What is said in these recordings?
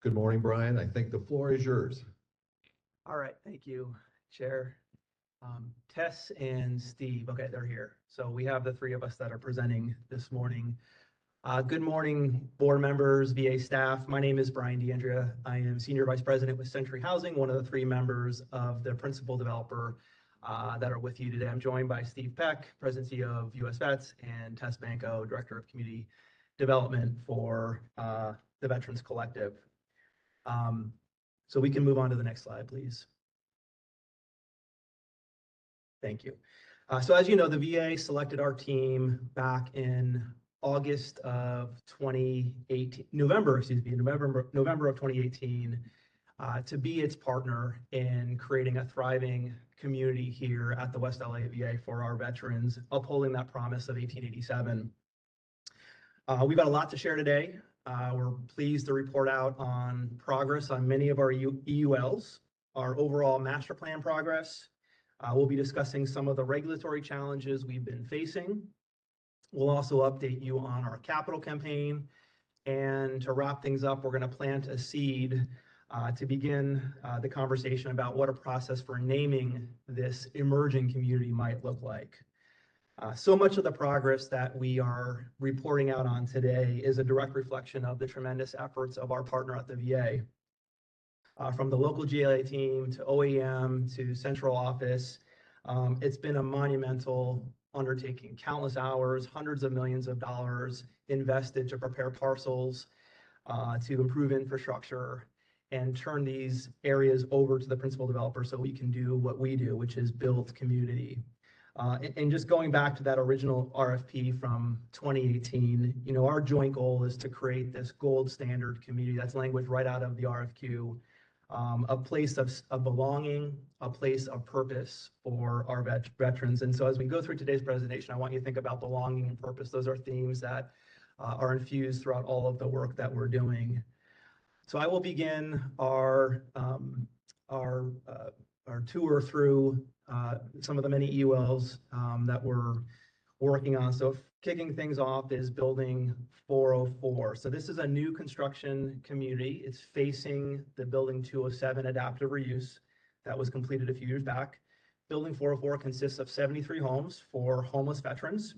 Good morning, Brian. I think the floor is yours. All right, thank you, Chair. Tess and Steve, okay, they're here. So we have the three of us that are presenting this morning. Good morning, board members, VA staff. My name is Brian DeAndrea. I am Senior Vice President with Century Housing, one of the three members of the principal developer that are with you today. I'm joined by Steve Peck, President of US Vets, and Tess Banco, Director of Community Development for the Veterans Collective. So we can move on to the next slide, please. Thank you. So as you know, the VA selected our team back in August of 2018, November of 2018, to be its partner in creating a thriving community here at the West LA VA for our veterans, upholding that promise of 1887. We've got a lot to share today. We're pleased to report out on progress on many of our EULs, our overall master plan progress. We'll be discussing some of the regulatory challenges we've been facing. We'll also update you on our capital campaign. And to wrap things up, we're going to plant a seed to begin the conversation about what a process for naming this emerging community might look like. So much of the progress that we are reporting out on today is a direct reflection of the tremendous efforts of our partner at the VA. From the local GLA team to OEM to central office, it's been a monumental undertaking. Countless hours, hundreds of millions of dollars invested to prepare parcels, to improve infrastructure, and turn these areas over to the principal developer so we can do what we do, which is build community. And just going back to that original RFP from 2018, you know, our joint goal is to create this gold standard community. That's language right out of the RFQ, a place of belonging, a place of purpose for our veterans. And so as we go through today's presentation, I want you to think about belonging and purpose. Those are themes that are infused throughout all of the work that we're doing. So I will begin our tour through some of the many EULs that we're working on. So kicking things off is building 404. So this is a new construction community. It's facing the building 207 adaptive reuse that was completed a few years back. Building 404 consists of 73 homes for homeless veterans.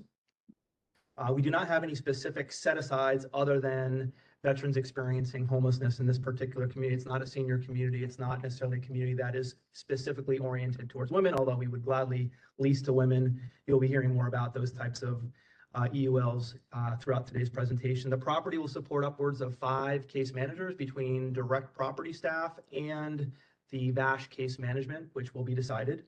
We do not have any specific set-asides other than veterans experiencing homelessness in this particular community. It's not a senior community. It's not necessarily a community that is specifically oriented towards women, although we would gladly lease to women. You'll be hearing more about those types of EULs throughout today's presentation. The property will support upwards of 5 case managers between direct property staff and the VASH case management, which will be decided.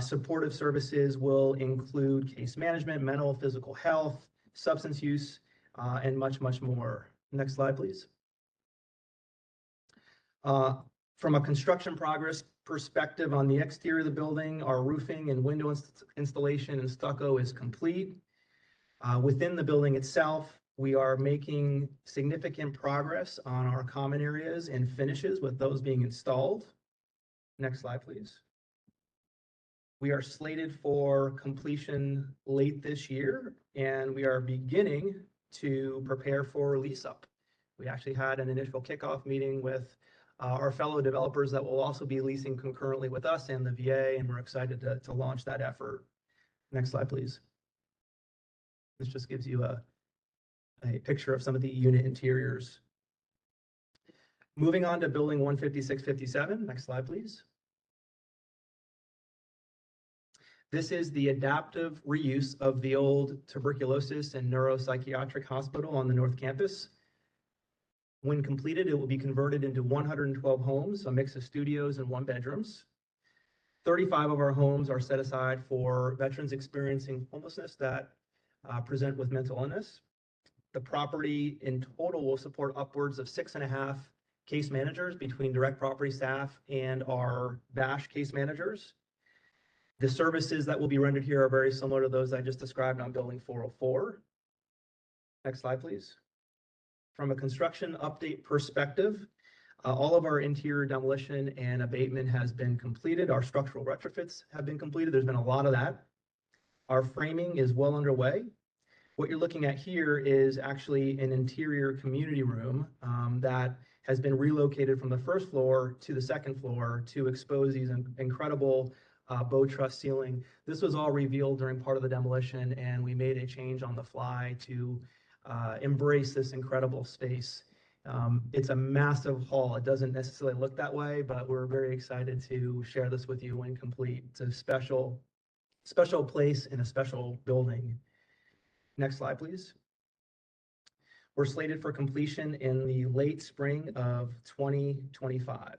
Supportive services will include case management, mental, physical health, substance use, and much, much more. Next slide, please. From a construction progress perspective on the exterior of the building, our roofing and window installation and stucco is complete. Within the building itself, we are making significant progress on our common areas and finishes with those being installed. Next slide, please. We are slated for completion late this year, and we are beginning to prepare for lease up. We actually had an initial kickoff meeting with our fellow developers that will also be leasing concurrently with us and the VA, and we're excited to launch that effort. Next slide, please. This just gives you a picture of some of the unit interiors. Moving on to building 15657. Next slide, please. This is the adaptive reuse of the old tuberculosis and neuropsychiatric hospital on the North Campus. When completed, it will be converted into 112 homes, a mix of studios and 1 bedrooms. 35 of our homes are set aside for veterans experiencing homelessness that present with mental illness. The property in total will support upwards of 6.5 case managers between direct property staff and our VASH case managers. The services that will be rendered here are very similar to those I just described on building 404. Next slide, please. From a construction update perspective, all of our interior demolition and abatement has been completed. Our structural retrofits have been completed. There's been a lot of that. Our framing is well underway. What you're looking at here is actually an interior community room that has been relocated from the first floor to the second floor to expose these incredible bow truss ceiling. This was all revealed during part of the demolition, and we made a change on the fly to embrace this incredible space. It's a massive hall. It doesn't necessarily look that way, but we're very excited to share this with you when complete. It's a special place in a special building. Next slide, please. We're slated for completion in the late spring of 2025.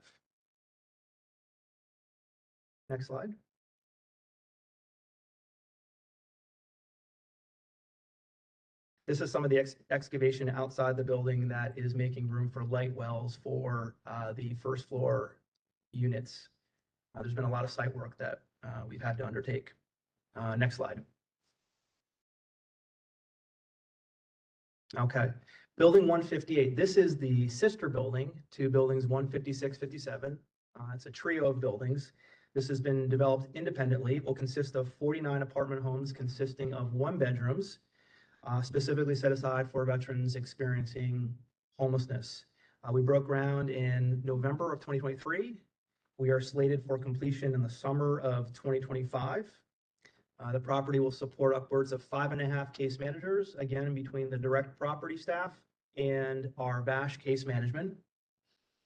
Next slide. This is some of the excavation outside the building that is making room for light wells for the first floor units. There's been a lot of site work that we've had to undertake. Next slide. Okay, building 158. This is the sister building to buildings 156, 57. It's a trio of buildings. This has been developed independently. It will consist of 49 apartment homes consisting of 1 bedrooms, specifically set aside for veterans experiencing homelessness. We broke ground in November of 2023. We are slated for completion in the summer of 2025. The property will support upwards of 5.5 case managers, again, between the direct property staff and our VASH case management.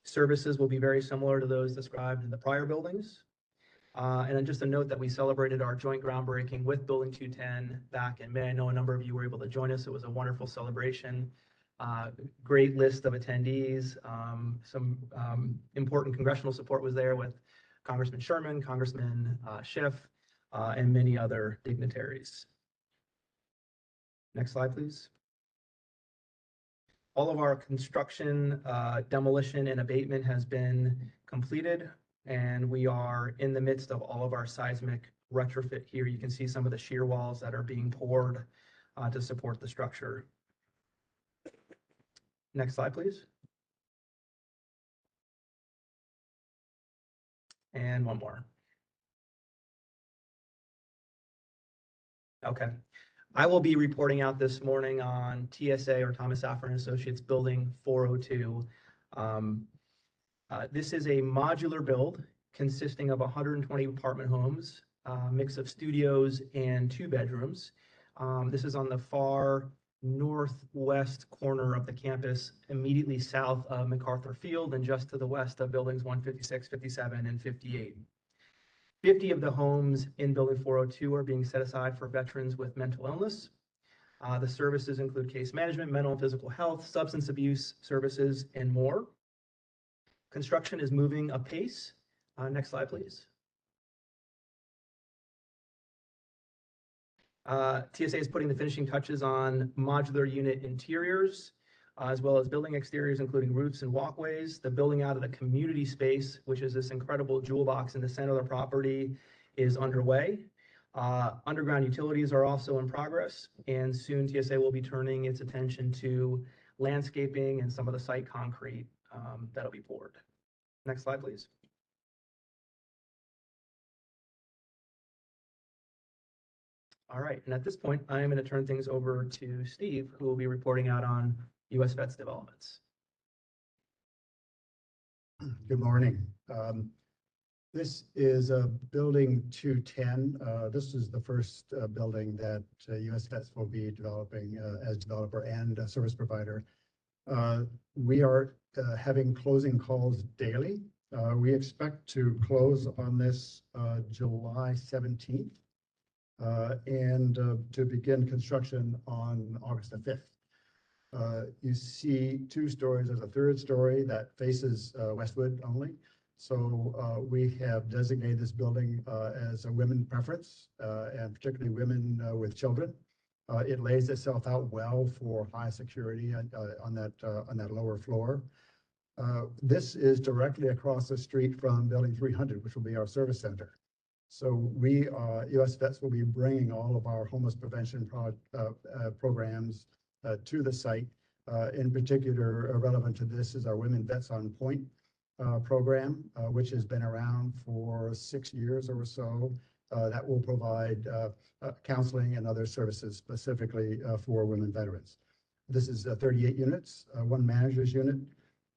Services will be very similar to those described in the prior buildings. And then just a note that we celebrated our joint groundbreaking with Building 210 back in May. I know a number of you were able to join us. It was a wonderful celebration. Great list of attendees. Some important congressional support was there with Congressman Sherman, Congressman Schiff, and many other dignitaries. Next slide, please. All of our construction, demolition, and abatement has been completed, and we are in the midst of all of our seismic retrofit here. You can see some of the shear walls that are being poured to support the structure. Next slide, please. And one more. Okay. I will be reporting out this morning on TSA, or Thomas Safran Associates, Building 402. This is a modular build consisting of 120 apartment homes, mix of studios and 2 bedrooms. This is on the far northwest corner of the campus, immediately south of MacArthur Field and just to the west of buildings 156, 57, and 58. 50 of the homes in Building 402 are being set aside for veterans with mental illness. The services include case management, mental and physical health, substance abuse services, and more. Construction is moving apace. Next slide, please. TSA is putting the finishing touches on modular unit interiors, as well as building exteriors, including roofs and walkways. The building out of the community space, which is this incredible jewel box in the center of the property, is underway. Underground utilities are also in progress, and soon TSA will be turning its attention to landscaping and some of the site concrete that'll be poured. Next slide, please. All right, and at this point, I'm going to turn things over to Steve, who will be reporting out on U.S. Vets developments. Good morning. This is Building 210. This is the first building that U.S. Vets will be developing as developer and service provider. We are having closing calls daily. We expect to close on this July 17th. And to begin construction on August the 5th. You see 2 stories. There's a 3rd story that faces Westwood only. So we have designated this building as a women preference, and particularly women with children. It lays itself out well for high security on that lower floor. This is directly across the street from Building 300, which will be our service center. So we, U.S. Vets, will be bringing all of our homeless prevention programs to the site. In particular, relevant to this is our Women Vets on Point program, which has been around for 6 years or so. That will provide counseling and other services specifically for women veterans. This is 38 units, 1 manager's unit,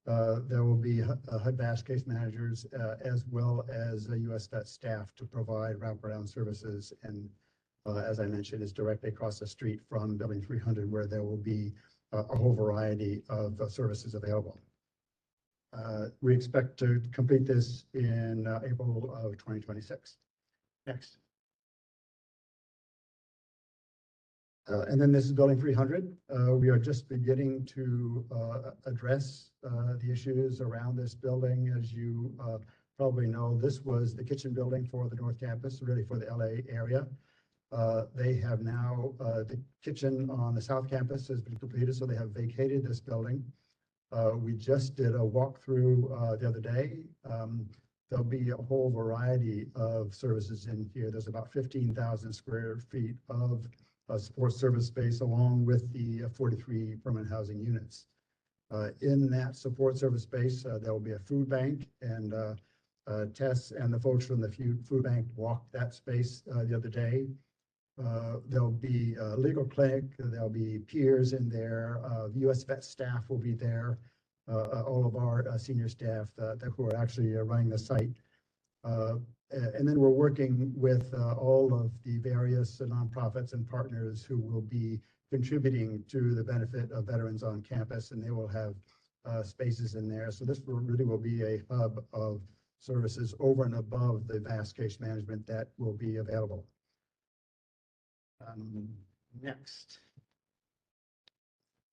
There will be HUD-VAST case managers as well as US Vet staff to provide wraparound services. And as I mentioned, it's directly across the street from Building 300, where there will be a whole variety of services available. We expect to complete this in April of 2026. Next. And then this is Building 300. We are just beginning to address the issues around this building. As you probably know, this was the kitchen building for the North Campus, really for the LA area. They have now, the kitchen on the South Campus has been completed, so they have vacated this building. We just did a walkthrough the other day. There'll be a whole variety of services in here. There's about 15,000 square feet of support service space, along with the 43 permanent housing units. In that support service space, there will be a food bank, and Tess and the folks from the food bank walked that space the other day. There'll be a legal clinic, there'll be peers in there, US Vet staff will be there, all of our senior staff who are actually running the site. And then we're working with all of the various nonprofits and partners who will be contributing to the benefit of veterans on campus, and they will have spaces in there. So this really will be a hub of services over and above the vast case management that will be available. Next.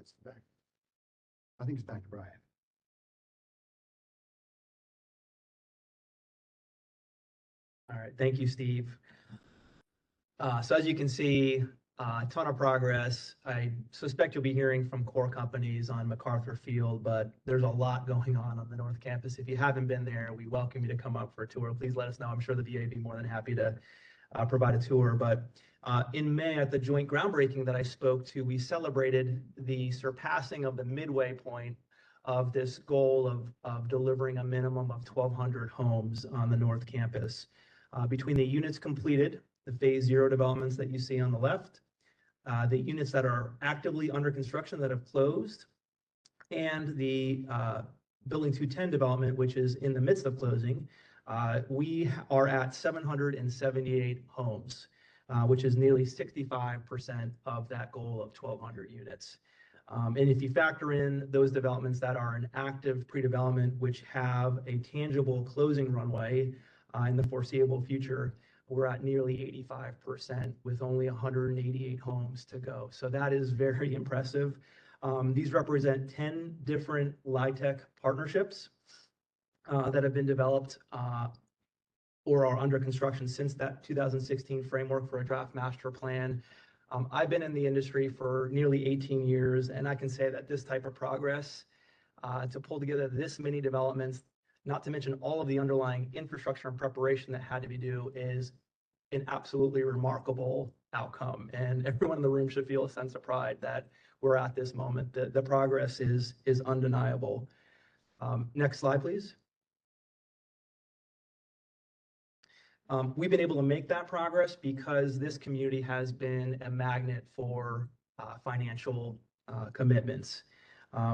It's back. I think it's back to Brian. All right, thank you, Steve. So as you can see, a ton of progress. I suspect you'll be hearing from core companies on MacArthur Field, but there's a lot going on the North Campus. If you haven't been there, we welcome you to come up for a tour. Please let us know. I'm sure the VA would be more than happy to provide a tour. But in May, at the joint groundbreaking that I spoke to, we celebrated the surpassing of the midway point of this goal of delivering a minimum of 1,200 homes on the North Campus. Between the units completed, the phase 0 developments that you see on the left, the units that are actively under construction that have closed, and the Building 210 development, which is in the midst of closing, we are at 778 homes, which is nearly 65% of that goal of 1,200 units. And if you factor in those developments that are in active pre-development, which have a tangible closing runway in the foreseeable future, we're at nearly 85% with only 188 homes to go. So that is very impressive. These represent 10 different LIHTC partnerships that have been developed or are under construction since that 2016 framework for a draft master plan. I've been in the industry for nearly 18 years, and I can say that this type of progress, to pull together this many developments, not to mention all of the underlying infrastructure and preparation that had to be done, is an absolutely remarkable outcome. And everyone in the room should feel a sense of pride that we're at this moment. The progress is undeniable. Next slide, please. We've been able to make that progress because this community has been a magnet for financial commitments.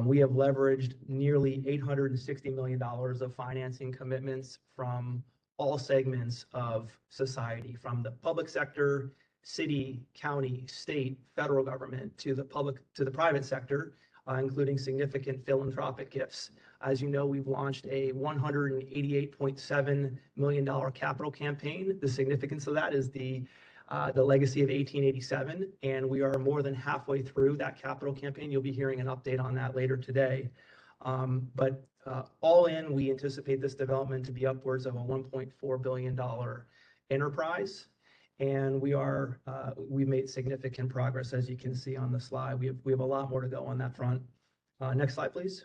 We have leveraged nearly $860 million of financing commitments from all segments of society, from the public sector, city, county, state, federal government, to the private sector, including significant philanthropic gifts. As you know, we've launched a $188.7 million capital campaign. The significance of that is the legacy of 1887, and we are more than halfway through that capital campaign. You'll be hearing an update on that later today. But all in, we anticipate this development to be upwards of a $1.4 billion enterprise, and we've made significant progress, as you can see on the slide. We have a lot more to go on that front. Next slide, please.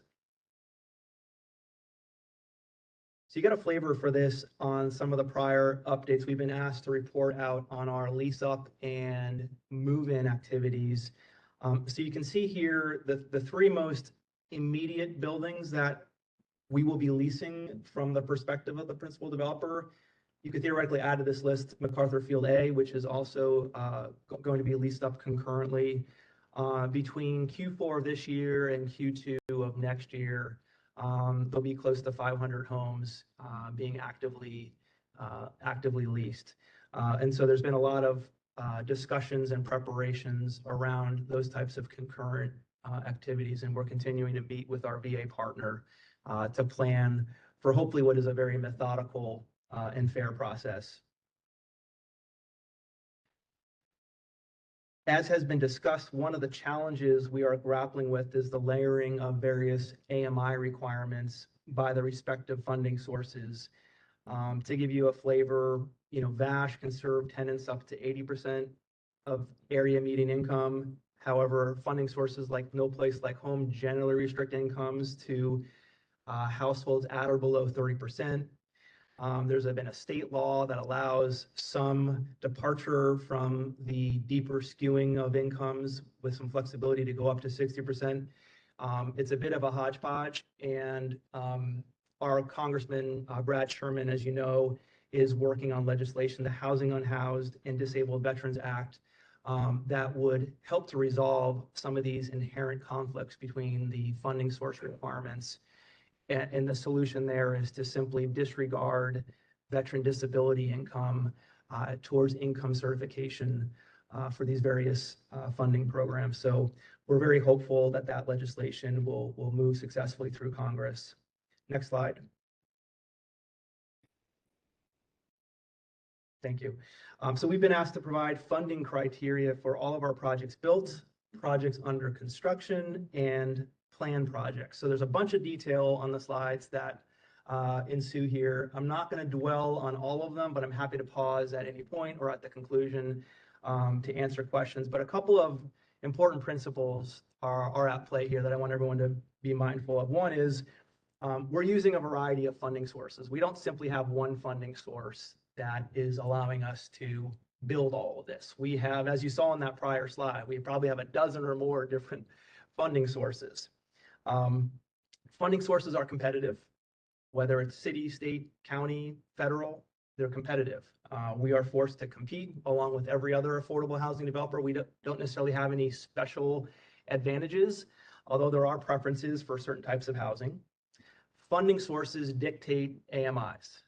So you got a flavor for this on some of the prior updates. We've been asked to report out on our lease up and move-in activities. So you can see here the three most immediate buildings that we will be leasing from the perspective of the principal developer. You could theoretically add to this list MacArthur Field A, which is also going to be leased up concurrently. Between Q4 of this year and Q2 of next year, there'll be close to 500 homes being actively leased. And so there's been a lot of discussions and preparations around those types of concurrent activities, and we're continuing to meet with our VA partner to plan for hopefully what is a very methodical and fair process. As has been discussed, one of the challenges we are grappling with is the layering of various AMI requirements by the respective funding sources. To give you a flavor, VASH can serve tenants up to 80% of area median income. However, funding sources like No Place Like Home generally restrict incomes to households at or below 30%. There's been a state law that allows some departure from the deeper skewing of incomes with some flexibility to go up to 60%. It's a bit of a hodgepodge, and our Congressman Brad Sherman, as you know, is working on legislation, the Housing Unhoused and Disabled Veterans Act, that would help to resolve some of these inherent conflicts between the funding source requirements. And the solution there is to simply disregard veteran disability income towards income certification for these various funding programs. So we're very hopeful that that legislation will move successfully through Congress. Next slide. Thank you. So we've been asked to provide funding criteria for all of our projects built, projects under construction, and planned projects. So there's a bunch of detail on the slides that ensue here. I'm not going to dwell on all of them, but I'm happy to pause at any point or at the conclusion to answer questions. But a couple of important principles are at play here that I want everyone to be mindful of. One is we're using a variety of funding sources. We don't simply have one funding source that is allowing us to build all of this. We have, as you saw on that prior slide, we probably have a dozen or more different funding sources. Funding sources are competitive, whether it's city, state, county, federal, they're competitive. We are forced to compete along with every other affordable housing developer. We don't necessarily have any special advantages, although there are preferences for certain types of housing. Funding sources dictate AMIs.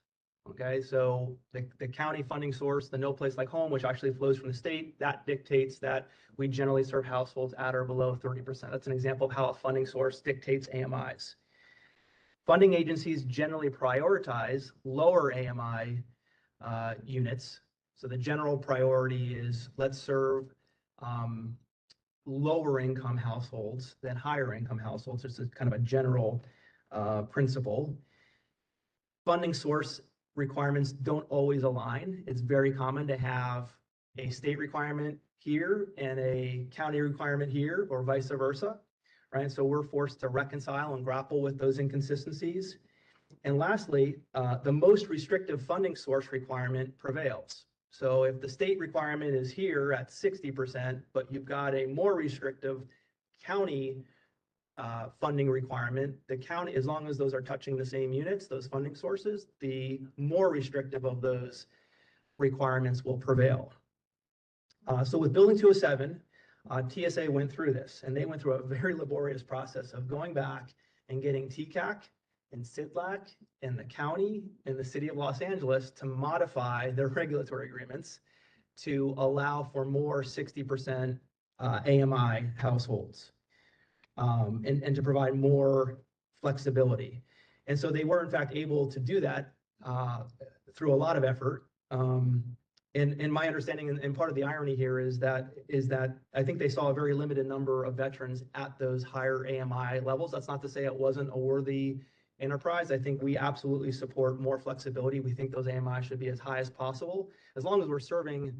Okay, so the county funding source, the No Place Like Home, which actually flows from the state, that dictates that we generally serve households at or below 30%. That's an example of how a funding source dictates AMIs. Funding agencies generally prioritize lower AMI units. So the general priority is let's serve lower income households than higher income households. It's a kind of a general principle. Funding source requirements don't always align. It's very common to have a state requirement here and a county requirement here, or vice versa, right? So we're forced to reconcile and grapple with those inconsistencies. And lastly, the most restrictive funding source requirement prevails. So if the state requirement is here at 60%, but you've got a more restrictive county funding requirement, the county, as long as those are touching the same units, those funding sources, the more restrictive of those requirements will prevail. So with Building 207, TSA went through this, and they went through a very laborious process of going back and getting TCAC and CIDLAC and the county and the city of Los Angeles to modify their regulatory agreements to allow for more 60% AMI households. And to provide more flexibility. And so they were in fact able to do that through a lot of effort. And my understanding, and part of the irony here is that I think they saw a very limited number of veterans at those higher AMI levels. That's not to say it wasn't a worthy enterprise. I think we absolutely support more flexibility. We think those AMI should be as high as possible, as long as we're serving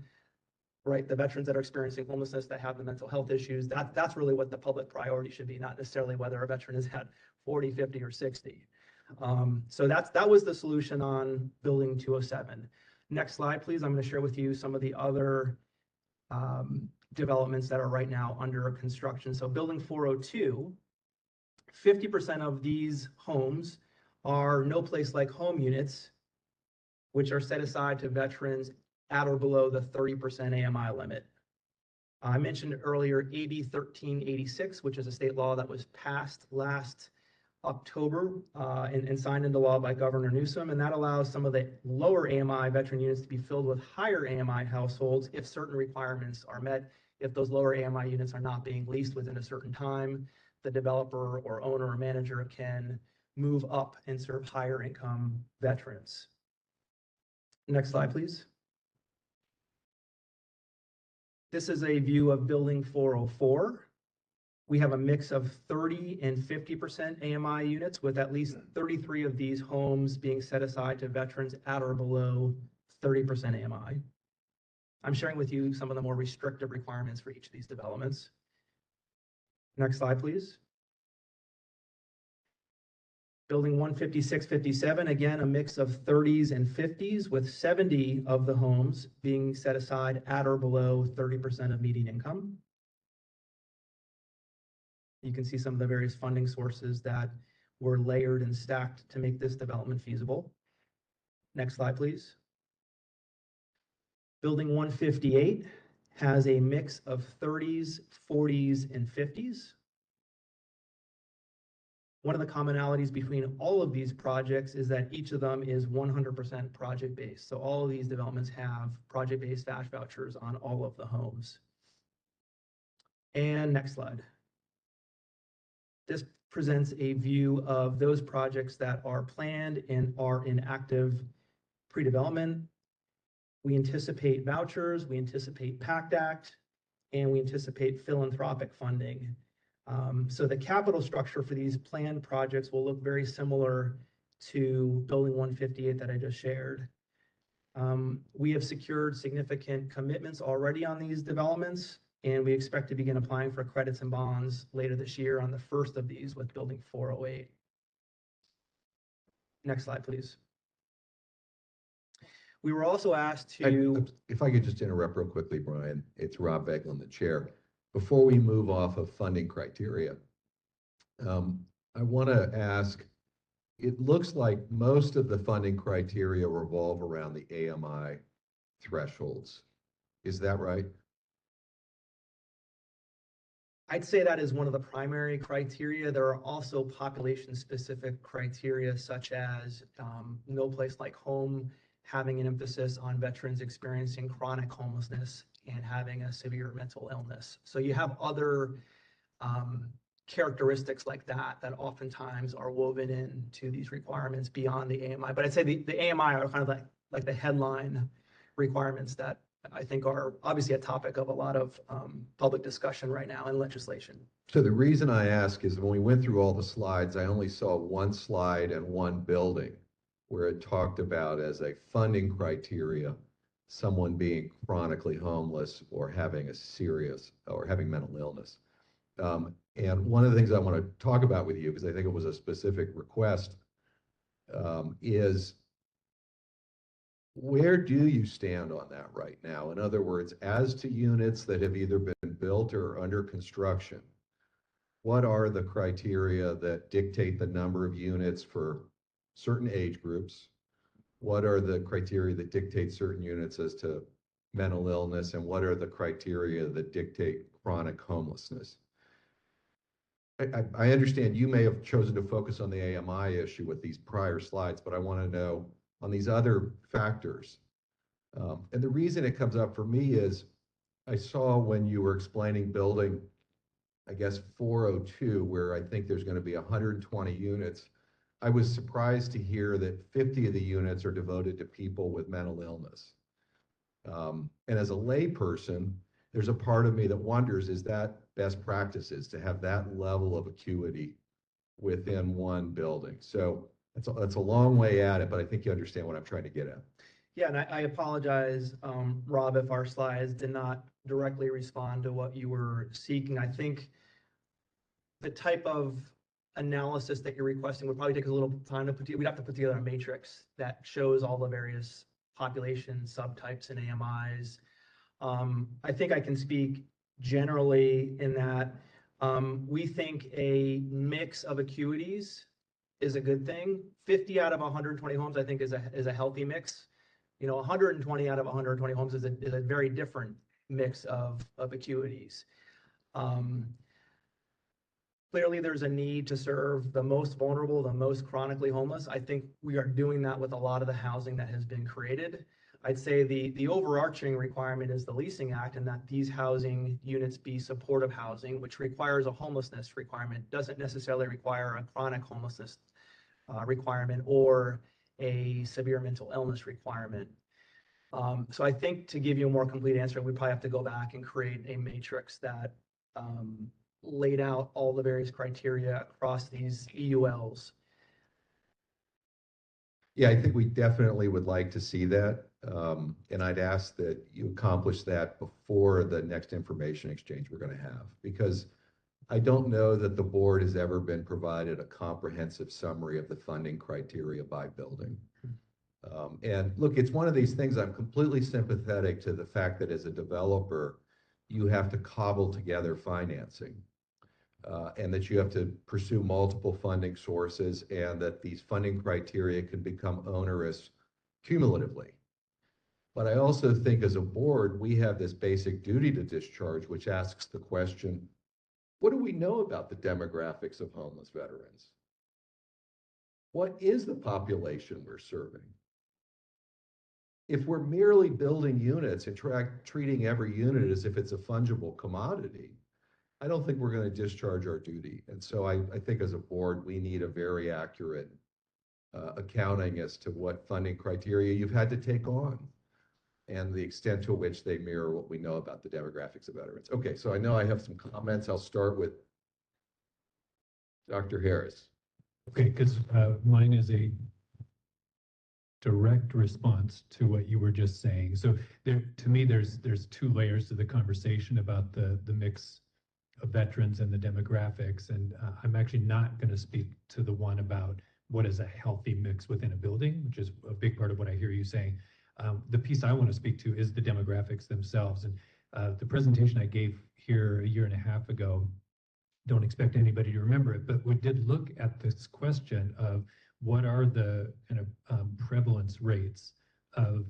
right, the veterans that are experiencing homelessness, that have the mental health issues. That's really what the public priority should be, not necessarily whether a veteran is at 40, 50, or 60. So that was the solution on Building 207. Next slide, please. I'm going to share with you some of the other developments that are right now under construction. So Building 402, 50% of these homes are No Place Like Home units, which are set aside to veterans at or below the 30% AMI limit. I mentioned earlier AB 1386, which is a state law that was passed last October and signed into law by Governor Newsom, and that allows some of the lower AMI veteran units to be filled with higher AMI households if certain requirements are met. If those lower AMI units are not being leased within a certain time, the developer or owner or manager can move up and serve higher income veterans. Next slide, please. This is a view of Building 404. We have a mix of 30 and 50% AMI units, with at least 33 of these homes being set aside to veterans at or below 30% AMI. I'm sharing with you some of the more restrictive requirements for each of these developments. Next slide, please. Building 15657, again, a mix of 30s and 50s, with 70 of the homes being set aside at or below 30% of median income. You can see some of the various funding sources that were layered and stacked to make this development feasible. Next slide, please. Building 158 has a mix of 30s, 40s, and 50s. One of the commonalities between all of these projects is that each of them is 100% project-based. So all of these developments have project-based dash vouchers on all of the homes. And next slide. This presents a view of those projects that are planned and are in active pre-development. We anticipate vouchers, we anticipate PACT Act, and we anticipate philanthropic funding. So the capital structure for these planned projects will look very similar to Building 158 that I just shared. We have secured significant commitments already on these developments, and we expect to begin applying for credits and bonds later this year on the first of these with Building 408. Next slide, please. We were also asked to... If I could just interrupt real quickly, Brian, it's Rob Beglin, the chair. Before we move off of funding criteria, I want to ask, it looks like most of the funding criteria revolve around the AMI thresholds. Is that right? I'd say that is one of the primary criteria. There are also population-specific criteria such as No Place Like Home, having an emphasis on veterans experiencing chronic homelessness and having a severe mental illness. So you have other characteristics like that that oftentimes are woven into these requirements beyond the AMI. But I'd say the AMI are kind of like the headline requirements that I think are obviously a topic of a lot of public discussion right now in legislation. So the reason I ask is when we went through all the slides, I only saw one slide and one building where it talked about as a funding criteria, someone being chronically homeless or having a serious or having mental illness. And one of the things I want to talk about with you, because I think it was a specific request, is where do you stand on that right now? In other words, as to units that have either been built or under construction, what are the criteria that dictate the number of units for certain age groups? What are the criteria that dictate certain units as to mental illness? And what are the criteria that dictate chronic homelessness? I understand you may have chosen to focus on the AMI issue with these prior slides, but I want to know on these other factors. And the reason it comes up for me is I saw when you were explaining building, I guess 402, where I think there's going to be 120 units. I was surprised to hear that 50 of the units are devoted to people with mental illness. And as a layperson, there's a part of me that wonders, is that best practices to have that level of acuity within one building? So that's a long way at it, but I think you understand what I'm trying to get at. Yeah, and I apologize, Rob, if our slides did not directly respond to what you were seeking. I think the type of analysis that you're requesting would probably take us a little time to put together. We'd have to put together a matrix that shows all the various population subtypes and AMIs. I think I can speak generally in that we think a mix of acuities is a good thing. 50 out of 120 homes, I think, is a healthy mix. 120 out of 120 homes is a very different mix of acuities. Clearly, there's a need to serve the most vulnerable, the most chronically homeless. I think we are doing that with a lot of the housing that has been created. I'd say the overarching requirement is the Leasing Act, and that these housing units be supportive housing, which requires a homelessness requirement, doesn't necessarily require a chronic homelessness requirement or a severe mental illness requirement. So I think to give you a more complete answer, we probably have to go back and create a matrix that laid out all the various criteria across these EULs. Yeah, I think we definitely would like to see that. And I'd ask that you accomplish that before the next information exchange we're going to have, because I don't know that the board has ever been provided a comprehensive summary of the funding criteria by building. And look, it's one of these things, I'm completely sympathetic to the fact that as a developer, you have to cobble together financing. And that you have to pursue multiple funding sources, and that these funding criteria can become onerous cumulatively. But I also think as a board, we have this basic duty to discharge, which asks the question, what do we know about the demographics of homeless veterans? What is the population we're serving? If we're merely building units and treating every unit as if it's a fungible commodity, I don't think we're going to discharge our duty. And so I think as a board, we need a very accurate accounting as to what funding criteria you've had to take on and the extent to which they mirror what we know about the demographics of veterans. Okay, so I know I have some comments. I'll start with Dr. Harris. Okay, because mine is a direct response to what you were just saying. So to me, there's two layers to the conversation about the mix of veterans and the demographics. And I'm actually not going to speak to the one about what is a healthy mix within a building, which is a big part of what I hear you saying. The piece I want to speak to is the demographics themselves. And the presentation I gave here a year and a half ago, don't expect anybody to remember it, but we did look at this question of what are the kind of prevalence rates of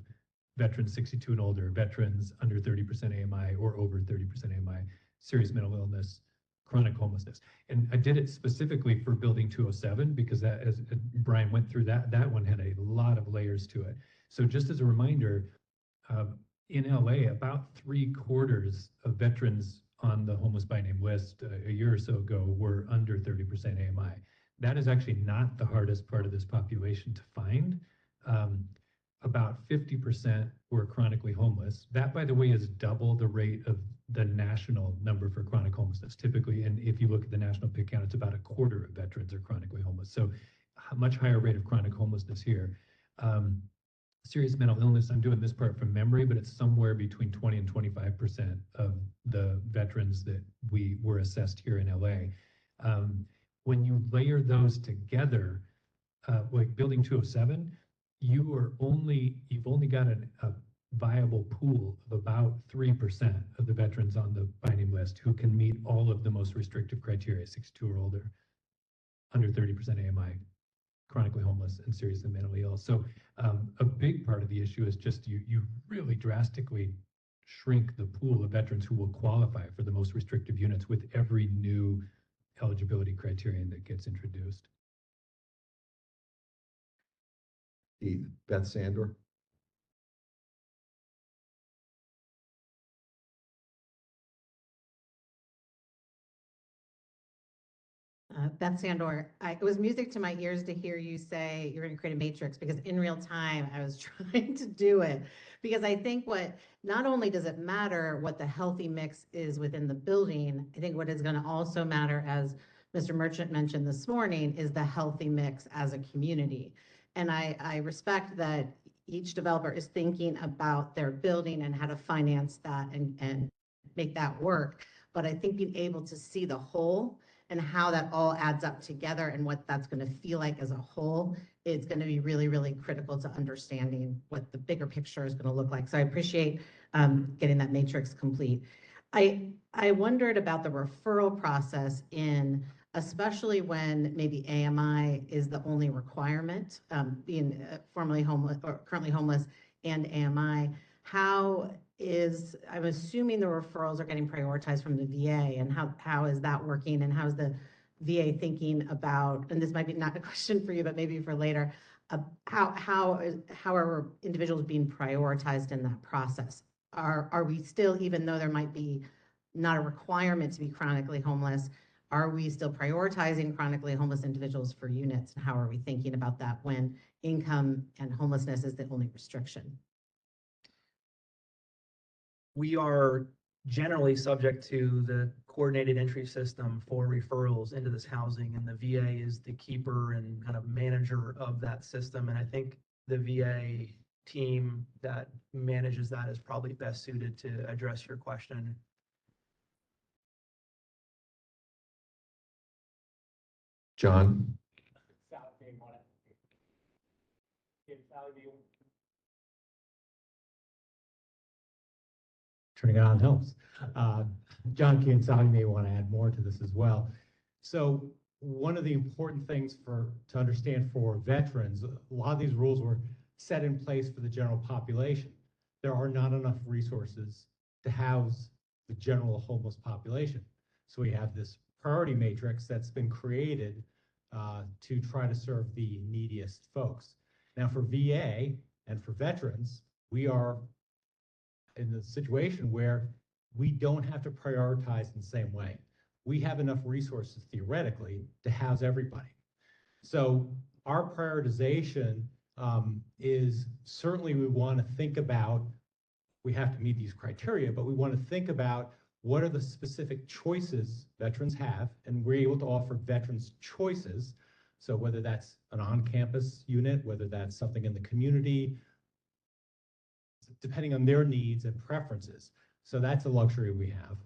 veterans 62 and older, veterans under 30% AMI or over 30% AMI, serious mental illness, chronic homelessness. And I did it specifically for building 207 because that, as Brian went through that one had a lot of layers to it. So just as a reminder, in LA, about 3/4 of veterans on the homeless by name list a year or so ago were under 30% AMI. That is actually not the hardest part of this population to find. About 50% were chronically homeless. That, by the way, is double the rate of the national number for chronic homelessness. Typically, and if you look at the national PIC count, it's about 1/4 of veterans are chronically homeless. So a much higher rate of chronic homelessness here. Serious mental illness, I'm doing this part from memory, but it's somewhere between 20 and 25% of the veterans that we were assessed here in LA. When you layer those together, like building 207, you've only got a viable pool of about 3% of the veterans on the by name list who can meet all of the most restrictive criteria, 62 or older, under 30% AMI, chronically homeless, and seriously mentally ill. So a big part of the issue is just you really drastically shrink the pool of veterans who will qualify for the most restrictive units with every new eligibility criterion that gets introduced. Beth Sandor. Beth Sandor, it was music to my ears to hear you say you're going to create a matrix, because in real time I was trying to do it, because I think not only does it matter what the healthy mix is within the building, I think what is going to also matter, as Mr. Merchant mentioned this morning, is the healthy mix as a community. And I respect that each developer is thinking about their building and how to finance that and make that work. But I think being able to see the whole and how that all adds up together and what that's going to feel like as a whole is going to be really, really critical to understanding what the bigger picture is going to look like. So I appreciate getting that matrix complete. I wondered about the referral process especially when maybe AMI is the only requirement, being formerly homeless or currently homeless and AMI. I'm assuming the referrals are getting prioritized from the VA, and how is that working, and how's the VA thinking about, and this might be not a question for you, but maybe for later, how are individuals being prioritized in that process? Are we still, even though there might be not a requirement to be chronically homeless, are we still prioritizing chronically homeless individuals for units? And how are we thinking about that when income and homelessness is the only restriction? We are generally subject to the coordinated entry system for referrals into this housing, and the VA is the keeper and kind of manager of that system. And I think the VA team that manages that is probably best suited to address your question. John? Turning it on helps. John Key and Sally may want to add more to this as well. So one of the important things to understand for veterans, a lot of these rules were set in place for the general population. There are not enough resources to house the general homeless population. So we have this priority matrix that's been created to try to serve the neediest folks. Now for VA and for veterans, we are in the situation where we don't have to prioritize in the same way. We have enough resources theoretically to house everybody. So our prioritization is certainly we want to think about, we have to meet these criteria, but we want to think about what are the specific choices veterans have, and we're able to offer veterans choices. So whether that's an on-campus unit, whether that's something in the community, depending on their needs and preferences. So that's a luxury we have.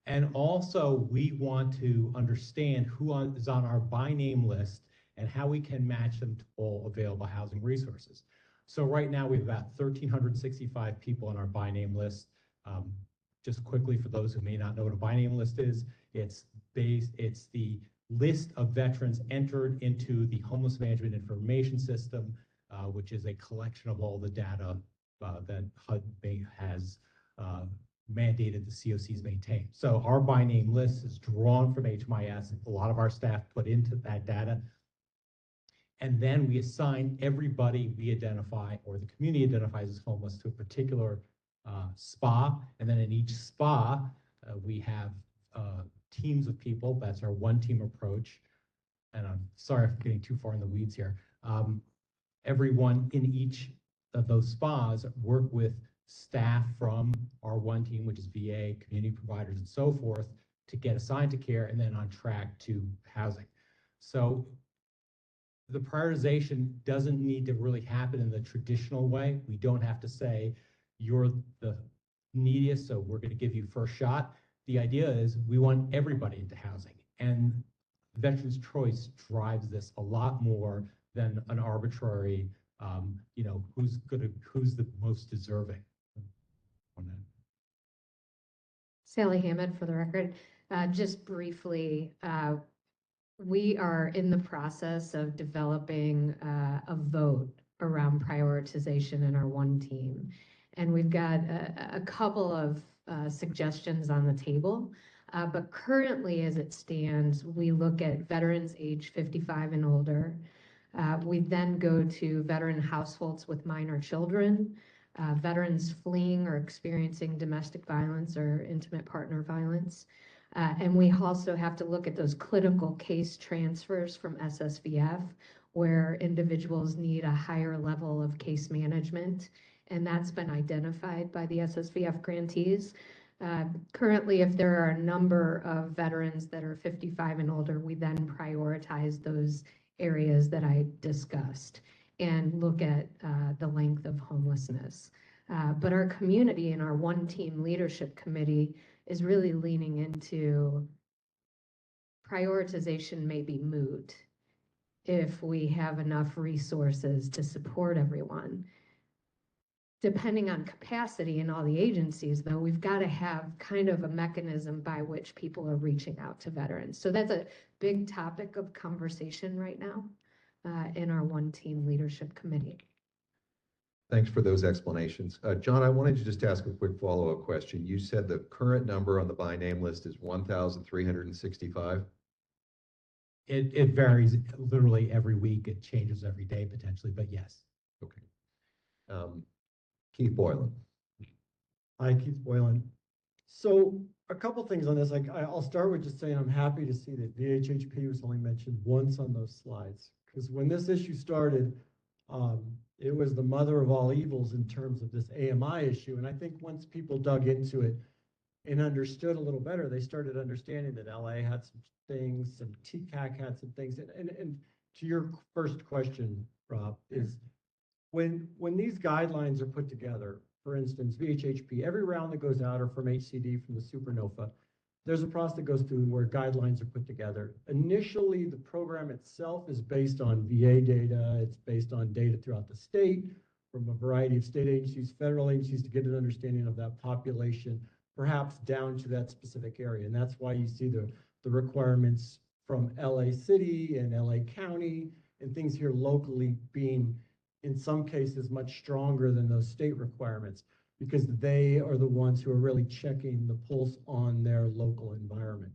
And also we want to understand who is on our by name list and how we can match them to all available housing resources. So right now we have about 1,365 people on our by name list. Just quickly, for those who may not know what a by name list is, it's the list of veterans entered into the Homeless Management Information System, which is a collection of all the data that HUD has mandated the COCs maintain. So our by name list is drawn from HMIS. A lot of our staff put into that data. And then we assign everybody we identify or the community identifies as homeless to a particular spa. And then in each spa, we have teams of people. That's our one team approach. And I'm sorry if I'm getting too far in the weeds here. Everyone in each of those spas work with staff from our one team, which is VA, community providers, and so forth, to get assigned to care and then on track to housing. So the prioritization doesn't need to really happen in the traditional way. We don't have to say, you're the neediest, so we're going to give you first shot. The idea is we want everybody into housing, and Veterans Choice drives this a lot more than an arbitrary, who's the most deserving. Sally Hammond for the record. Just briefly, we are in the process of developing a vote around prioritization in our one team. And we've got a couple of suggestions on the table. But currently, as it stands, we look at veterans age 55 and older. We then go to veteran households with minor children, veterans fleeing or experiencing domestic violence or intimate partner violence. And we also have to look at those clinical case transfers from SSVF, where individuals need a higher level of case management. And that's been identified by the SSVF grantees. Currently, if there are a number of veterans that are 55 and older, we then prioritize those areas that I discussed and look at the length of homelessness. But our community and our one team leadership committee is really leaning into prioritization may be moot if we have enough resources to support everyone. Depending on capacity in all the agencies, though, we've got to have kind of a mechanism by which people are reaching out to veterans. So that's a big topic of conversation right now in our one team leadership committee. Thanks for those explanations. John, I wanted to just ask a quick follow-up question. You said the current number on the by name list is 1,365? It varies literally every week. It changes every day potentially, but yes. Okay. Keith Boylan. Hi, Keith Boylan. So a couple things on this. I'll start with just saying I'm happy to see that VHHP was only mentioned once on those slides. Because when this issue started, it was the mother of all evils in terms of this AMI issue. And I think once people dug into it and understood a little better, they started understanding that LA had some things, some TCAC had some things. And to your first question, Rob, is when these guidelines are put together, for instance, VHHP, every round that goes out or from HCD, from the supernova, there's a process that goes through where guidelines are put together. Initially, the program itself is based on VA data. It's based on data throughout the state from a variety of state agencies, federal agencies, to get an understanding of that population, perhaps down to that specific area. And that's why you see the requirements from LA City and LA County and things here locally being, in some cases, much stronger than those state requirements, because they are the ones who are really checking the pulse on their local environment.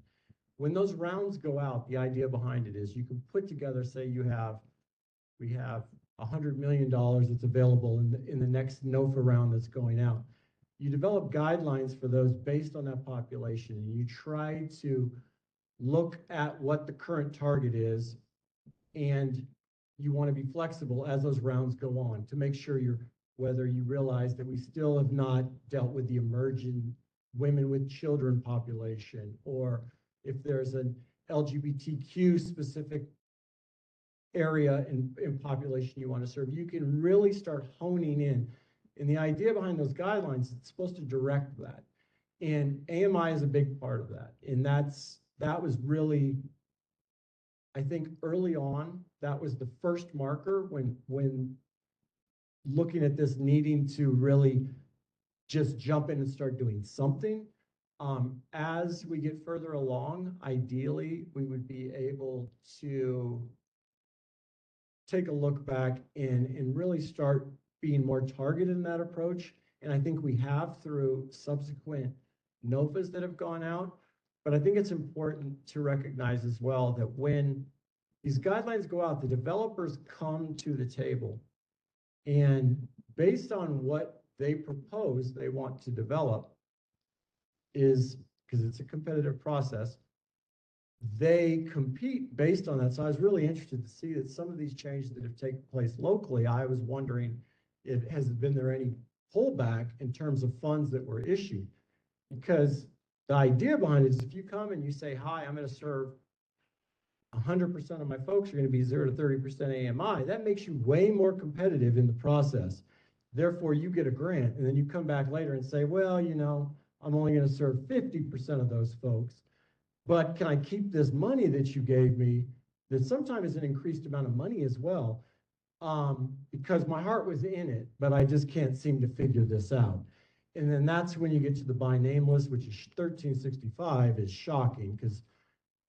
When those rounds go out, the idea behind it is you can put together, say we have $100 million that's available in the next NOFA round that's going out. You develop guidelines for those based on that population, and you try to look at what the current target is, and you want to be flexible as those rounds go on to make sure whether you realize that we still have not dealt with the emerging women with children population, or if there's an LGBTQ specific area in population you want to serve, you can really start honing in. And the idea behind those guidelines, it's supposed to direct that. And AMI is a big part of that. And that was really, I think early on, that was the first marker when looking at this needing to really just jump in and start doing something. As we get further along, ideally, we would be able to take a look back and really start being more targeted in that approach. And I think we have through subsequent NOFAs that have gone out. But I think it's important to recognize as well that when these guidelines go out, the developers come to the table, and based on what they propose they want to develop, is because it's a competitive process, they compete based on that. So I was really interested to see that some of these changes that have taken place locally, I was wondering, has there any pullback in terms of funds that were issued? Because the idea behind it is if you come and you say, hi, I'm going to serve 100% of my folks are going to be 0 to 30% AMI, that makes you way more competitive in the process. Therefore, you get a grant, and then you come back later and say, well, I'm only going to serve 50% of those folks, but can I keep this money that you gave me that sometimes is an increased amount of money as well, because my heart was in it, but I just can't seem to figure this out. And then that's when you get to the by name list, which is 1365, is shocking because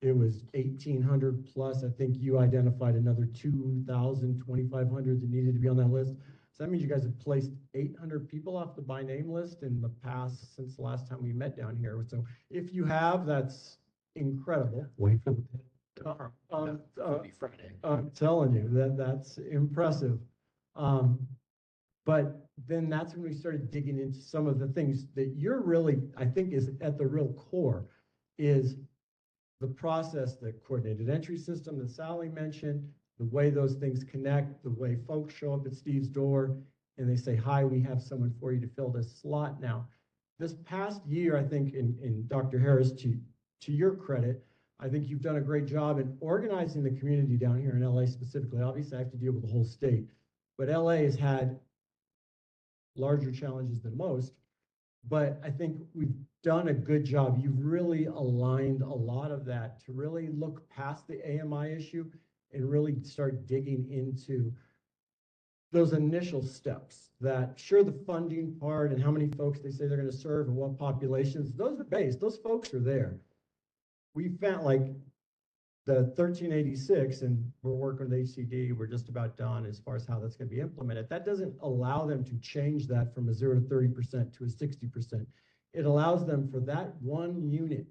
it was 1,800 plus. I think you identified another 2,000, 2,500 that needed to be on that list. So that means you guys have placed 800 people off the by name list in the past since the last time we met down here. So if you have, that's incredible. Wait for the Friday. I'm telling you that's impressive. But then that's when we started digging into some of the things that you're really, I think, is at the real core, is the process, the coordinated entry system that Sally mentioned, the way those things connect, the way folks show up at Steve's door and they say, hi, we have someone for you to fill this slot now. This past year, I think, in Dr. Harris, to your credit, I think you've done a great job in organizing the community down here in LA specifically. Obviously, I have to deal with the whole state, but LA has had larger challenges than most. But I think we've done a good job. You've really aligned a lot of that to really look past the AMI issue and really start digging into those initial steps. That sure, the funding part and how many folks they say they're going to serve and what populations, those are based, those folks are there. We found like the 1386, and we're working with HCD, we're just about done as far as how that's going to be implemented. That doesn't allow them to change that from a 0 to 30% to a 60%. It allows them for that one unit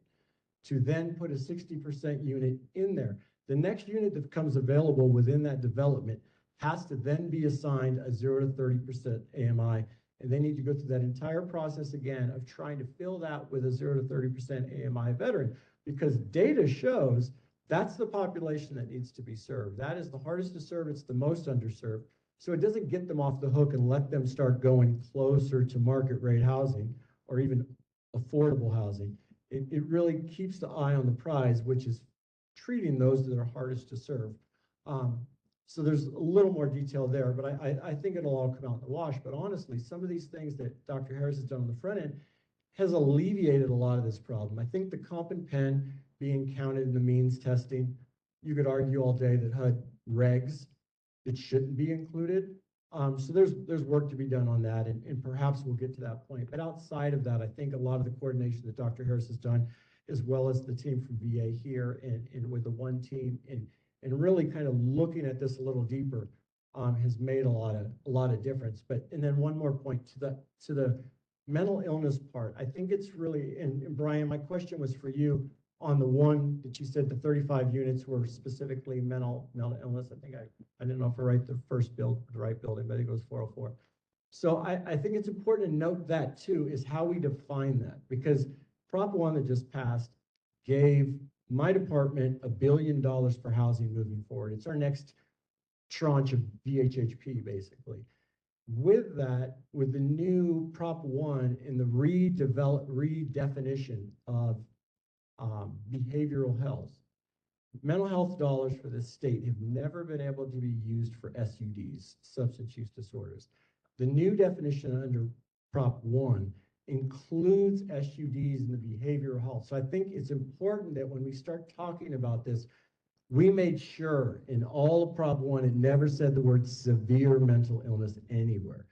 to then put a 60% unit in there. The next unit that becomes available within that development has to then be assigned a 0 to 30% AMI. And they need to go through that entire process again of trying to fill that with a 0 to 30% AMI veteran, because data shows that's the population that needs to be served. That is the hardest to serve. It's the most underserved. So it doesn't get them off the hook and let them start going closer to market rate housing or even affordable housing. It really keeps the eye on the prize, which is treating those that are hardest to serve. So there's a little more detail there, but I think it'll all come out in the wash. But honestly, some of these things that Dr. Harris has done on the front end has alleviated a lot of this problem. I think the comp and pen being counted in the means testing, you could argue all day that HUD regs, it shouldn't be included. So there's work to be done on that, and perhaps we'll get to that point. But outside of that, I think a lot of the coordination that Dr. Harris has done, as well as the team from VA here and with the one team and really kind of looking at this a little deeper, has made a lot of difference. And then one more point to the mental illness part. I think it's really, and Brian, my question was for you on the one that you said the 35 units were specifically mental illness. I think I didn't know if I write the right building, but I think it was 404. So I think it's important to note that too, is how we define that, because Prop 1 that just passed gave my department $1 billion for housing moving forward. It's our next tranche of VHHP, basically. With that, with the new Prop 1 and the redefinition of behavioral health, mental health dollars for this state have never been able to be used for SUDs, substance use disorders. The new definition under Prop 1 includes SUDs in the behavioral health. So I think it's important that when we start talking about this, we made sure in all of Prop 1, it never said the word severe mental illness anywhere,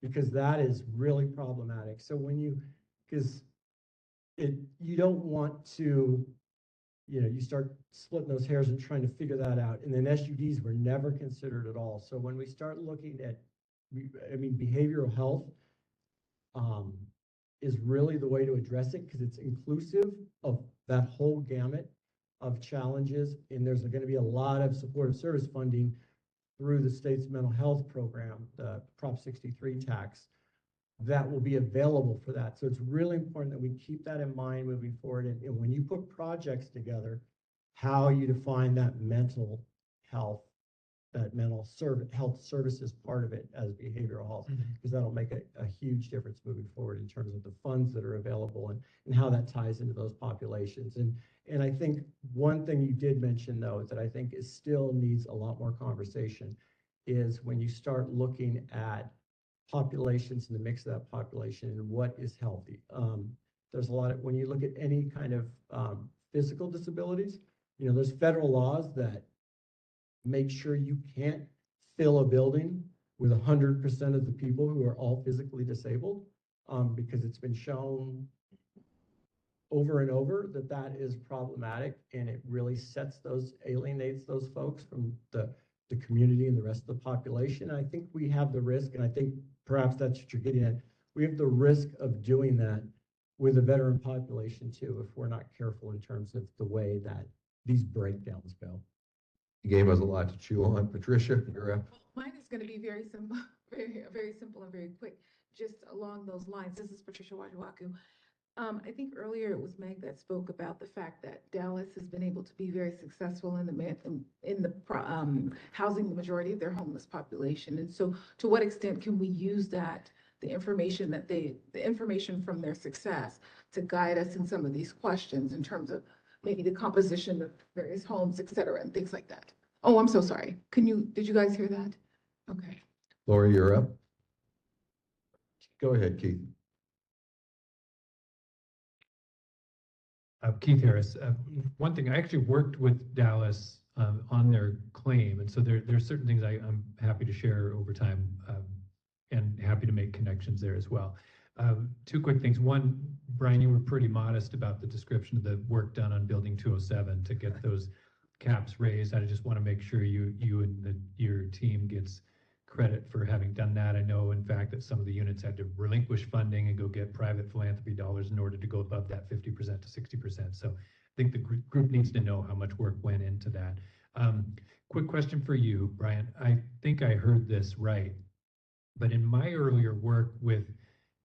because that is really problematic. So you don't want to, you start splitting those hairs and trying to figure that out. And then SUDs were never considered at all. So when we start looking at, behavioral health is really the way to address it, because it's inclusive of that whole gamut of challenges. And there's going to be a lot of supportive service funding through the state's mental health program, the Prop 63 tax, that will be available for that. So it's really important that we keep that in mind moving forward. And when you put projects together, how you define that mental health, that health services part of it as behavioral health, because that'll make a huge difference moving forward in terms of the funds that are available and how that ties into those populations. And I think one thing you did mention, though, that I think still needs a lot more conversation is when you start looking at populations and the mix of that population and what is healthy. There's a lot of, when you look at any kind of physical disabilities, there's federal laws that make sure you can't fill a building with 100% of the people who are all physically disabled, because it's been shown over and over that is problematic, and it really alienates those folks from the community and the rest of the population. And I think we have the risk, and I think perhaps that's what you're getting at, we have the risk of doing that with the veteran population too, if we're not careful in terms of the way that these breakdowns go. You gave us a lot to chew on. Patricia, you're up. Mine is going to be very simple, very simple and very quick, just along those lines. This is Patricia Wajuwaku. I think earlier it was Meg that spoke about the fact that Dallas has been able to be very successful in housing the majority of their homeless population. And so to what extent can we use that, the information from their success to guide us in some of these questions in terms of maybe the composition of various homes, et cetera, and things like that. Oh, I'm so sorry. Did you guys hear that? Okay. Laura, you're up. Go ahead, Keith. Keith Harris. One thing, I actually worked with Dallas on their claim, and so there are certain things I'm happy to share over time, and happy to make connections there as well. Two quick things. One, Brian, you were pretty modest about the description of the work done on Building 207 to get those caps raised. I just want to make sure you and your team gets credit for having done that. I know, in fact, that some of the units had to relinquish funding and go get private philanthropy dollars in order to go above that 50% to 60%. So I think the group needs to know how much work went into that. Quick question for you, Brian. I think I heard this right, but in my earlier work with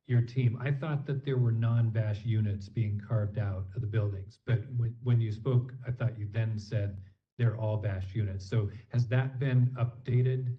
your team, I thought that there were non-VASH units being carved out of the buildings. But when you spoke, I thought you then said they're all VASH units. So has that been updated?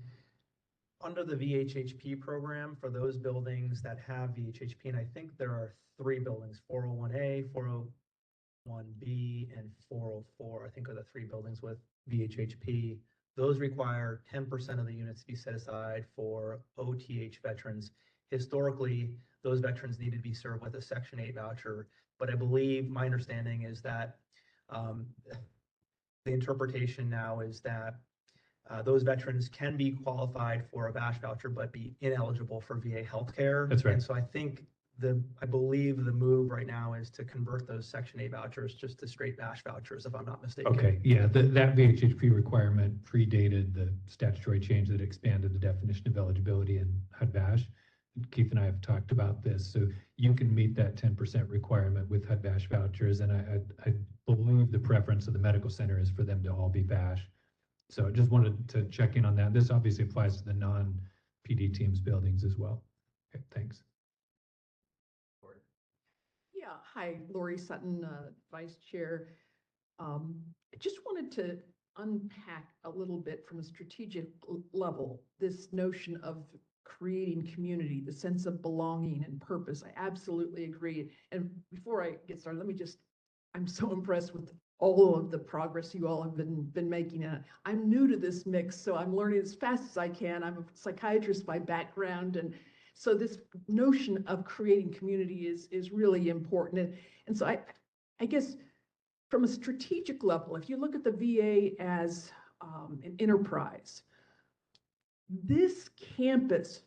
Under the VHHP program, for those buildings that have VHHP, and I think there are 3 buildings, 401A, 401B, and 404, I think are the 3 buildings with VHHP. Those require 10% of the units to be set aside for OTH veterans. Historically, those veterans needed to be served with a Section 8 voucher, but I believe my understanding is that the interpretation now is that those veterans can be qualified for a VASH voucher, but be ineligible for VA healthcare. That's right. And so I think I believe the move right now is to convert those Section 8 vouchers just to straight VASH vouchers, if I'm not mistaken. Okay, yeah, that VHHP requirement predated the statutory change that expanded the definition of eligibility in HUD-VASH. Keith and I have talked about this, so you can meet that 10% requirement with HUD-VASH vouchers, and I believe the preference of the medical center is for them to all be VASH. So I just wanted to check in on that. This obviously applies to the non-PD teams buildings as well. Okay, thanks. Yeah, hi, Lori Sutton, Vice Chair. I just wanted to unpack a little bit from a strategic level, this notion of creating community, the sense of belonging and purpose. I absolutely agree. And before I get started, I'm so impressed with all of the progress you all have been making. I'm new to this mix, so I'm learning as fast as I can. I'm a psychiatrist by background, and so this notion of creating community is really important. And so I guess from a strategic level, if you look at the VA as an enterprise, this campus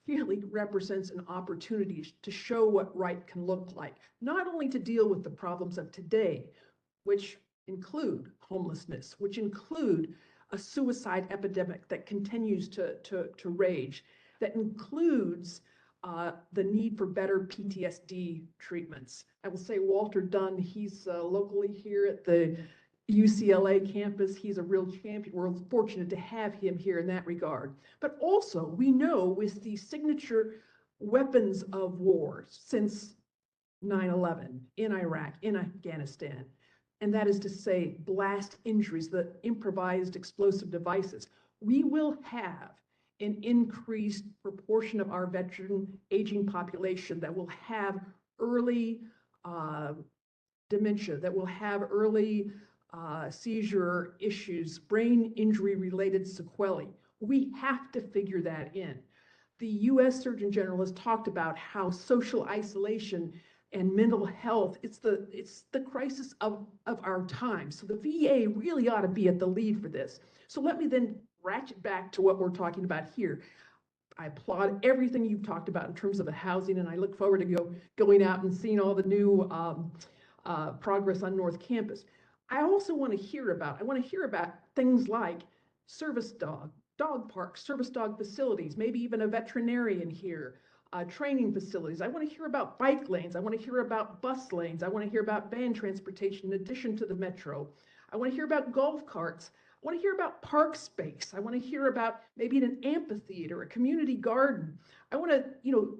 really represents an opportunity to show what right can look like, not only to deal with the problems of today, which include homelessness, which include a suicide epidemic that continues to rage, that includes the need for better PTSD treatments. I will say Walter Dunn, he's locally here at the UCLA campus. He's a real champion. We're fortunate to have him here in that regard. But also, we know with the signature weapons of war since 9/11 in Iraq, in Afghanistan, and that is to say blast injuries, the improvised explosive devices, we will have an increased proportion of our veteran aging population that will have early dementia, that will have early seizure issues, brain injury related sequelae. We have to figure that in. The US Surgeon General has talked about how social isolation and mental health, it's the crisis of our time. So the VA really ought to be at the lead for this. So let me then ratchet back to what we're talking about here. I applaud everything you've talked about in terms of the housing, and I look forward to going out and seeing all the new progress on North Campus. I also want to hear about things like service dog parks, service dog facilities, maybe even a veterinarian here, training facilities. I want to hear about bike lanes. I want to hear about bus lanes. I want to hear about van transportation in addition to the metro. I want to hear about golf carts. I want to hear about park space. I want to hear about maybe an amphitheater, a community garden. I want to,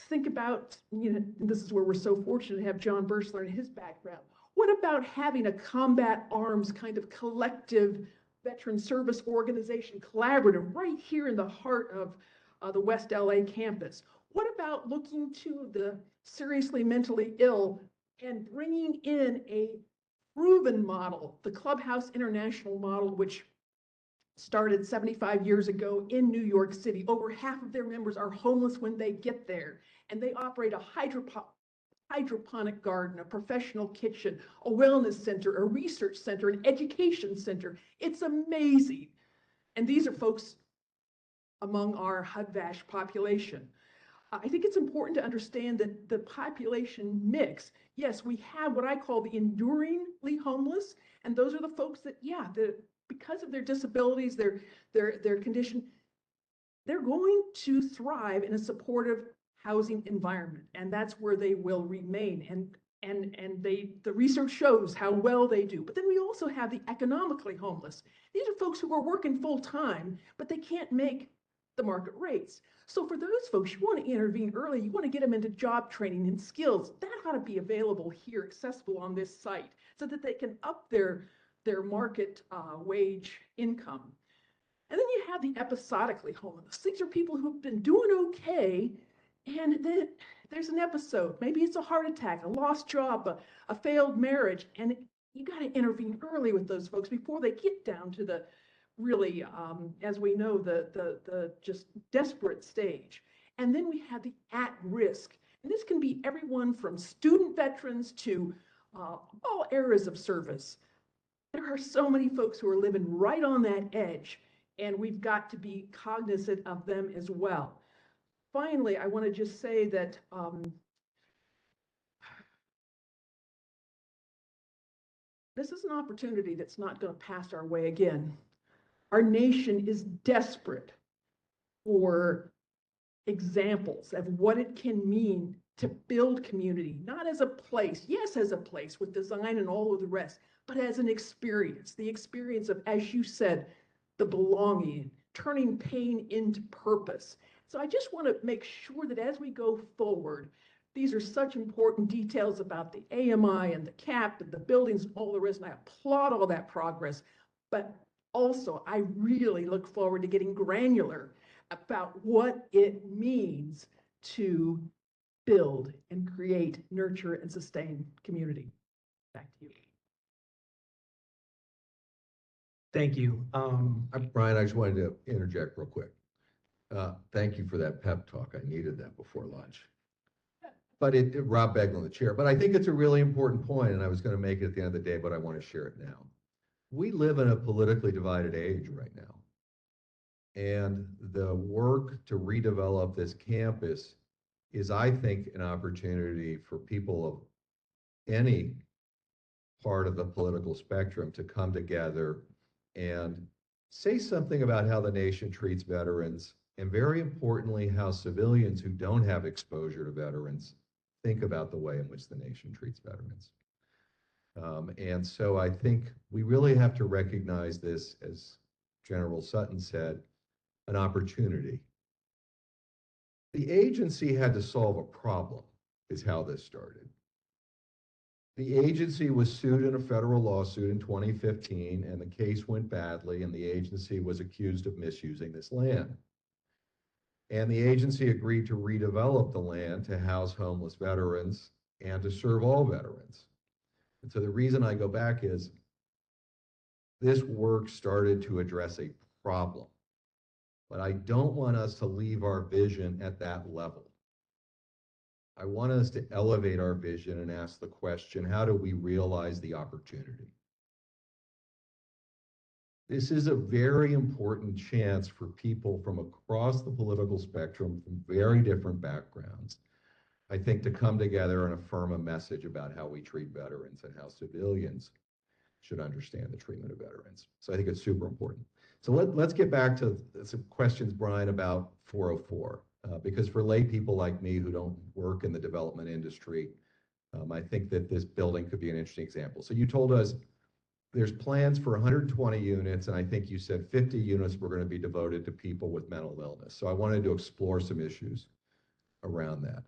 think about, this is where we're so fortunate to have John Bursler and his background. What about having a combat arms kind of collective veteran service organization collaborative right here in the heart of the West LA campus? What about looking to the seriously mentally ill and bringing in a proven model, the Clubhouse International model, which started 75 years ago in New York City. Over half of their members are homeless when they get there, and they operate a hydroponic garden, a professional kitchen, a wellness center, a research center, an education center. It's amazing. And these are folks among our HUD-VASH population. I think it's important to understand that the population mix, yes, we have what I call the enduringly homeless, and those are the folks that, because of their disabilities, their condition, they're going to thrive in a supportive housing environment, and that's where they will remain. and the research shows how well they do. But then we also have the economically homeless. These are folks who are working full time, but they can't make the market rates. So for those folks, you want to intervene early. You want to get them into job training and skills. That ought to be available here, accessible on this site, so that they can up their market wage income. And then you have the episodically homeless. These are people who've been doing okay, and then there's an episode. Maybe it's a heart attack, a lost job, a failed marriage, and you got to intervene early with those folks before they get down to the really, as we know, the just desperate stage. And then we have the at-risk. And this can be everyone from student veterans to all areas of service. There are so many folks who are living right on that edge, and we've got to be cognizant of them as well. Finally, I want to just say that this is an opportunity that's not going to pass our way again. Our nation is desperate for examples of what it can mean to build community, not as a place, yes, as a place with design and all of the rest, but as an experience, the experience of, as you said, the belonging, turning pain into purpose. So I just want to make sure that as we go forward, these are such important details about the AMI and the CAP and the buildings and all the rest, and I applaud all that progress. But also, I really look forward to getting granular about what it means to build and create, nurture, and sustain community. Back to you. Thank you. Brian, I just wanted to interject real quick. Thank you for that pep talk. I needed that before lunch. But Rob Beglin, the chair, but I think it's a really important point, and I was going to make it at the end of the day, but I want to share it now. We live in a politically divided age right now. And the work to redevelop this campus is, I think, an opportunity for people of any part of the political spectrum to come together and say something about how the nation treats veterans, and very importantly, how civilians who don't have exposure to veterans think about the way in which the nation treats veterans. And so I think we really have to recognize this, as General Sutton said, an opportunity. The agency had to solve a problem, is how this started. The agency was sued in a federal lawsuit in 2015, and the case went badly, and the agency was accused of misusing this land. And the agency agreed to redevelop the land to house homeless veterans and to serve all veterans. And so the reason I go back is this work started to address a problem. But I don't want us to leave our vision at that level. I want us to elevate our vision and ask the question, how do we realize the opportunity? This is a very important chance for people from across the political spectrum, from very different backgrounds, I think, to come together and affirm a message about how we treat veterans and how civilians should understand the treatment of veterans. So I think it's super important. So let's get back to some questions, Brian, about 404. Because for lay people like me who don't work in the development industry, I think that this building could be an interesting example. So you told us there's plans for 120 units, and I think you said 50 units were going to be devoted to people with mental illness. So I wanted to explore some issues around that.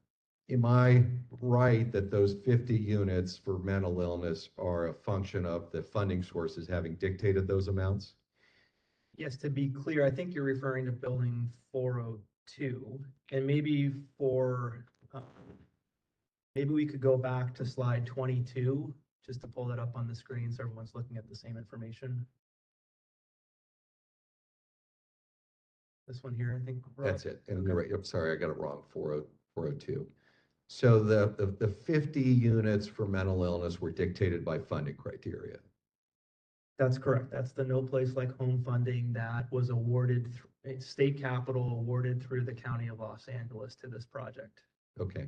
Am I right that those 50 units for mental illness are a function of the funding sources having dictated those amounts? Yes, to be clear, I think you're referring to building 402, and maybe maybe we could go back to slide 22, just to pull that up on the screen so everyone's looking at the same information. This one here, I think. That's it. And you're right. I'm sorry, I got it wrong. 402. So the 50 units for mental illness were dictated by funding criteria. That's correct. That's the No Place Like Home funding that was awarded, state capital awarded through the County of Los Angeles to this project. Okay.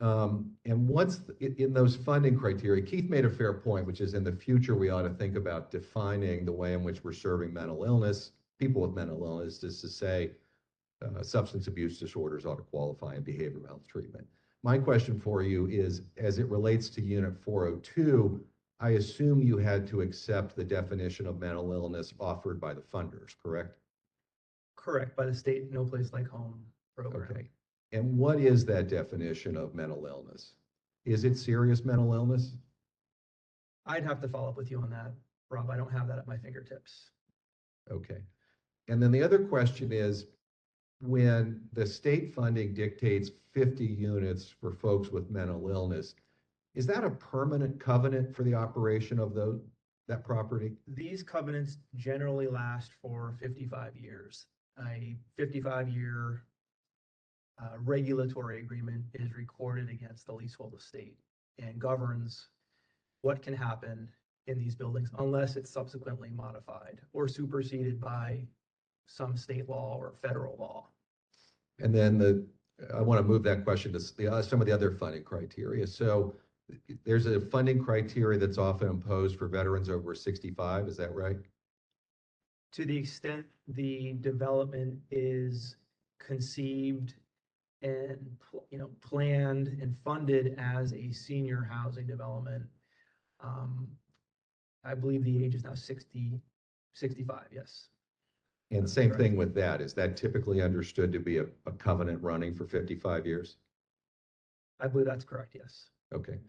And what's in those funding criteria? Keith made a fair point, which is in the future, we ought to think about defining the way in which we're serving mental illness, people with mental illness, just to say substance abuse disorders ought to qualify in behavioral health treatment. my question for you is, as it relates to Unit 402, I assume you had to accept the definition of mental illness offered by the funders, correct? Correct, by the state No Place Like Home program. Okay. And what is that definition of mental illness? Is it serious mental illness? I'd have to follow up with you on that, Rob. I don't have that at my fingertips. Okay. And then the other question is, when the state funding dictates 50 units for folks with mental illness, is that a permanent covenant for the operation of that property? These covenants generally last for 55 years. A 55-year regulatory agreement is recorded against the leasehold estate and governs what can happen in these buildings unless it's subsequently modified or superseded by some state law or federal law. And then I want to move that question to some of the other funding criteria. So there's a funding criteria that's often imposed for veterans over 65, is that right? To the extent the development is conceived and planned and funded as a senior housing development, I believe the age is now 65, yes. And That's same correct. thing with that. Is that typically understood to be a covenant running for 55 years? I believe that's correct, yes. Okay.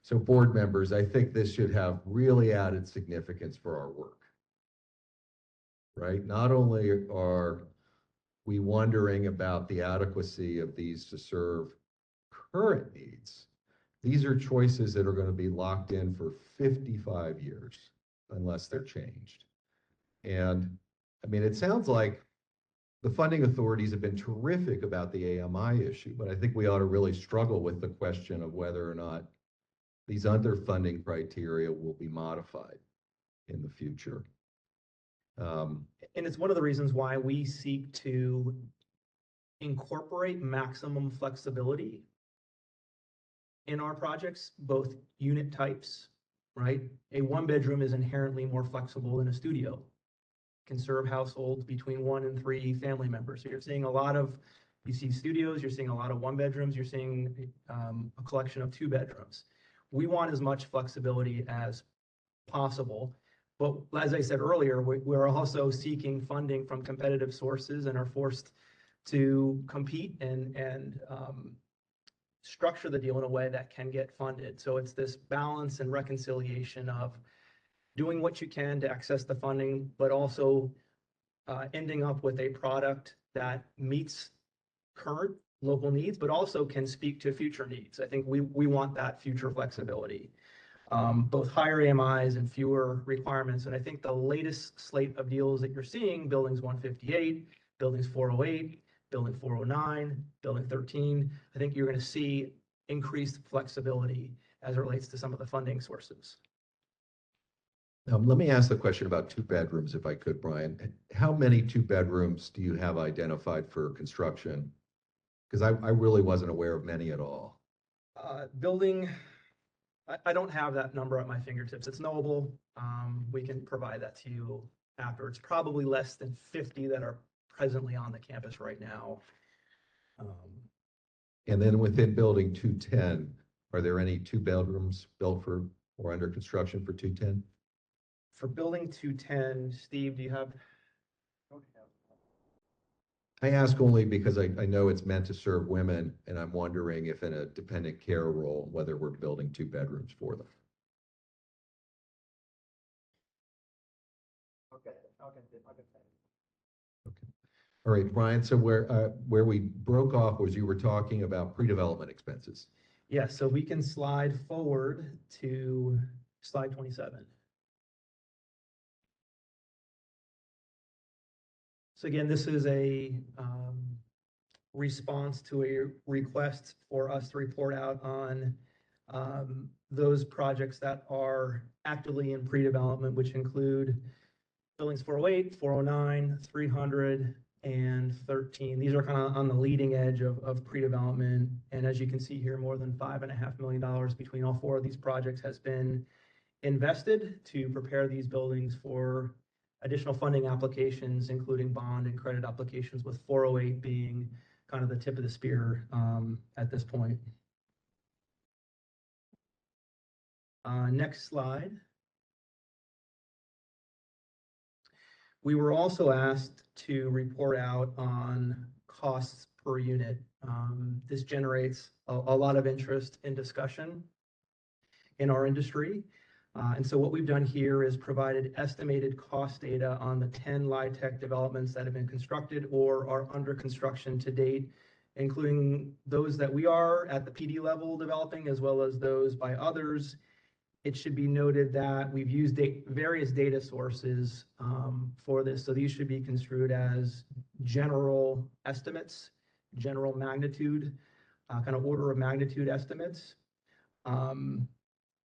So board members, I think this should have really added significance for our work. Right? Not only are we wondering about the adequacy of these to serve current needs, these are choices that are going to be locked in for 55 years unless they're changed. And I mean, it sounds like the funding authorities have been terrific about the AMI issue, but I think we ought to really struggle with the question of whether or not these other funding criteria will be modified in the future. And it's one of the reasons why we seek to incorporate maximum flexibility in our projects, both unit types, right? A one-bedroom is inherently more flexible than a studio. Can serve households between 1 and 3 family members. So you're seeing you see studios, you're seeing a lot of one-bedrooms, you're seeing a collection of 2 bedrooms. We want as much flexibility as possible. But as I said earlier, we're also seeking funding from competitive sources and are forced to compete and structure the deal in a way that can get funded. So it's this balance and reconciliation of doing what you can to access the funding, but also ending up with a product that meets current local needs, but also can speak to future needs. I think we want that future flexibility. Both higher AMIs and fewer requirements. And I think the latest slate of deals that you're seeing, buildings 158, buildings 408, building 409, building 13, I think you're going to see increased flexibility as it relates to some of the funding sources. Let me ask the question about 2 bedrooms, if I could, Brian. How many 2 bedrooms do you have identified for construction? Because I really wasn't aware of many at all. I don't have that number at my fingertips. It's knowable. We can provide that to you after. It's probably less than 50 that are presently on the campus right now. And then within building 210, are there any 2 bedrooms built for or under construction for 210? For building 210, Steve, do you have? I ask only because I know it's meant to serve women, and I'm wondering if in a dependent care role, whether we're building 2 bedrooms for them. Okay. All right, Brian, so where we broke off was you were talking about pre-development expenses. Yeah, so we can slide forward to slide 27. So again, this is a response to a request for us to report out on those projects that are actively in pre-development, which include buildings 408, 409, 300, and 13. These are kind of on the leading edge of pre-development. And as you can see here, more than $5.5 million between all 4 of these projects has been invested to prepare these buildings for additional funding applications, including bond and credit applications, with 408 being kind of the tip of the spear at this point. Next slide. We were also asked to report out on costs per unit. This generates a lot of interest and discussion in our industry. And so what we've done here is provided estimated cost data on the 10 LIHTC developments that have been constructed or are under construction to date, including those that we are at the PD level developing, as well as those by others. It should be noted that we've used various data sources for this. So these should be construed as general estimates, general magnitude, kind of order of magnitude estimates.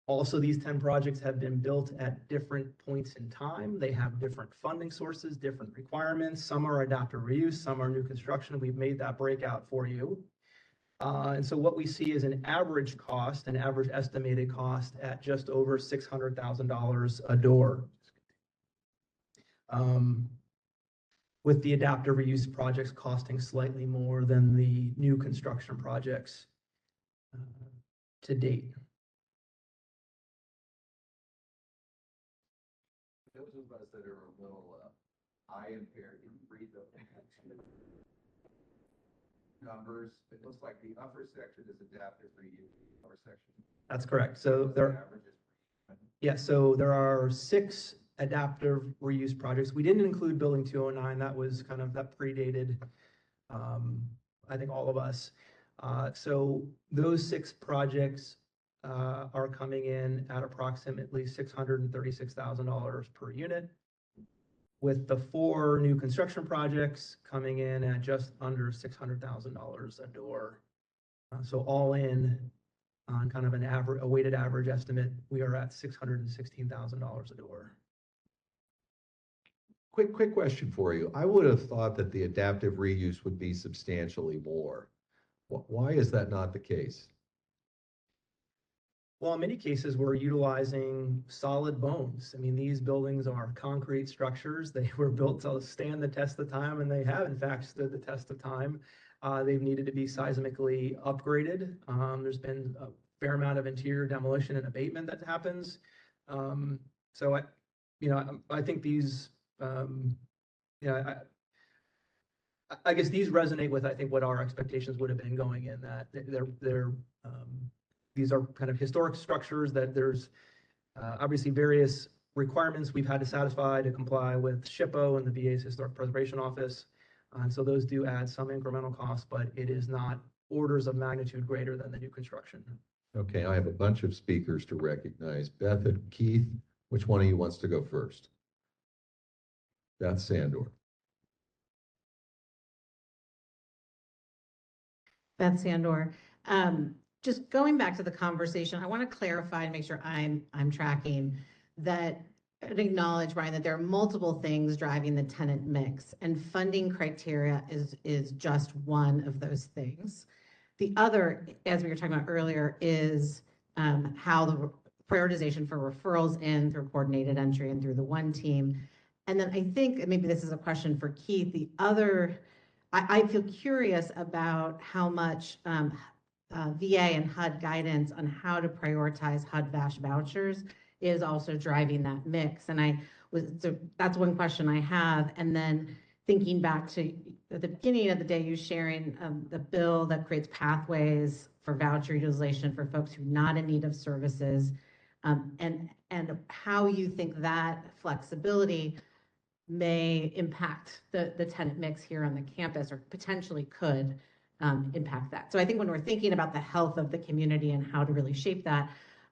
Also, these 10 projects have been built at different points in time. They have different funding sources, different requirements. Some are adaptive reuse, some are new construction. We've made that breakout for you. And so what we see is an average cost, an average estimated cost at just over $600,000 a door. With the adaptive reuse projects costing slightly more than the new construction projects to date. Those of us that are a little eye impaired can read the numbers. It looks like the upper section is adaptive reuse, lower section. That's correct. So there are 6 adaptive reuse projects. We didn't include building 209. That was kind of, that predated, I think, all of us. So those 6 projects are coming in at approximately $636,000 per unit, with the 4 new construction projects coming in at just under $600,000 a door. So all in, on kind of a weighted average estimate, we are at $616,000 a door. Quick question for you. I would have thought that the adaptive reuse would be substantially more. Why is that not the case? Well, in many cases, we're utilizing solid bones. I mean, these buildings are concrete structures. They were built to stand the test of time, and they have, in fact, stood the test of time. They've needed to be seismically upgraded. There's been a fair amount of interior demolition and abatement that happens. So I think these, I guess these resonate with, I think, what our expectations would have been going in, that these are kind of historic structures that there's obviously various requirements we've had to satisfy to comply with SHPO and the VA's Historic Preservation Office. And so those do add some incremental costs, but it is not orders of magnitude greater than the new construction. Okay, I have a bunch of speakers to recognize. Beth and Keith, which one of you wants to go first? Beth Sandor. Beth Sandor. Just going back to the conversation, I want to clarify and make sure I'm tracking that, and acknowledge, Brian, that there are multiple things driving the tenant mix, and funding criteria is just one of those things. The other, as we were talking about earlier, is how the prioritization for referrals in through coordinated entry and through the one team. And then I think maybe this is a question for Keith. The other, I feel curious about how much VA and HUD guidance on how to prioritize HUD-VASH vouchers is also driving that mix. And so that's one question I have. And then thinking back to at the beginning of the day, you sharing the bill that creates pathways for voucher utilization for folks who are not in need of services, and how you think that flexibility may impact the tenant mix here on the campus, or potentially could impact that. So I think when we're thinking about the health of the community and how to really shape that,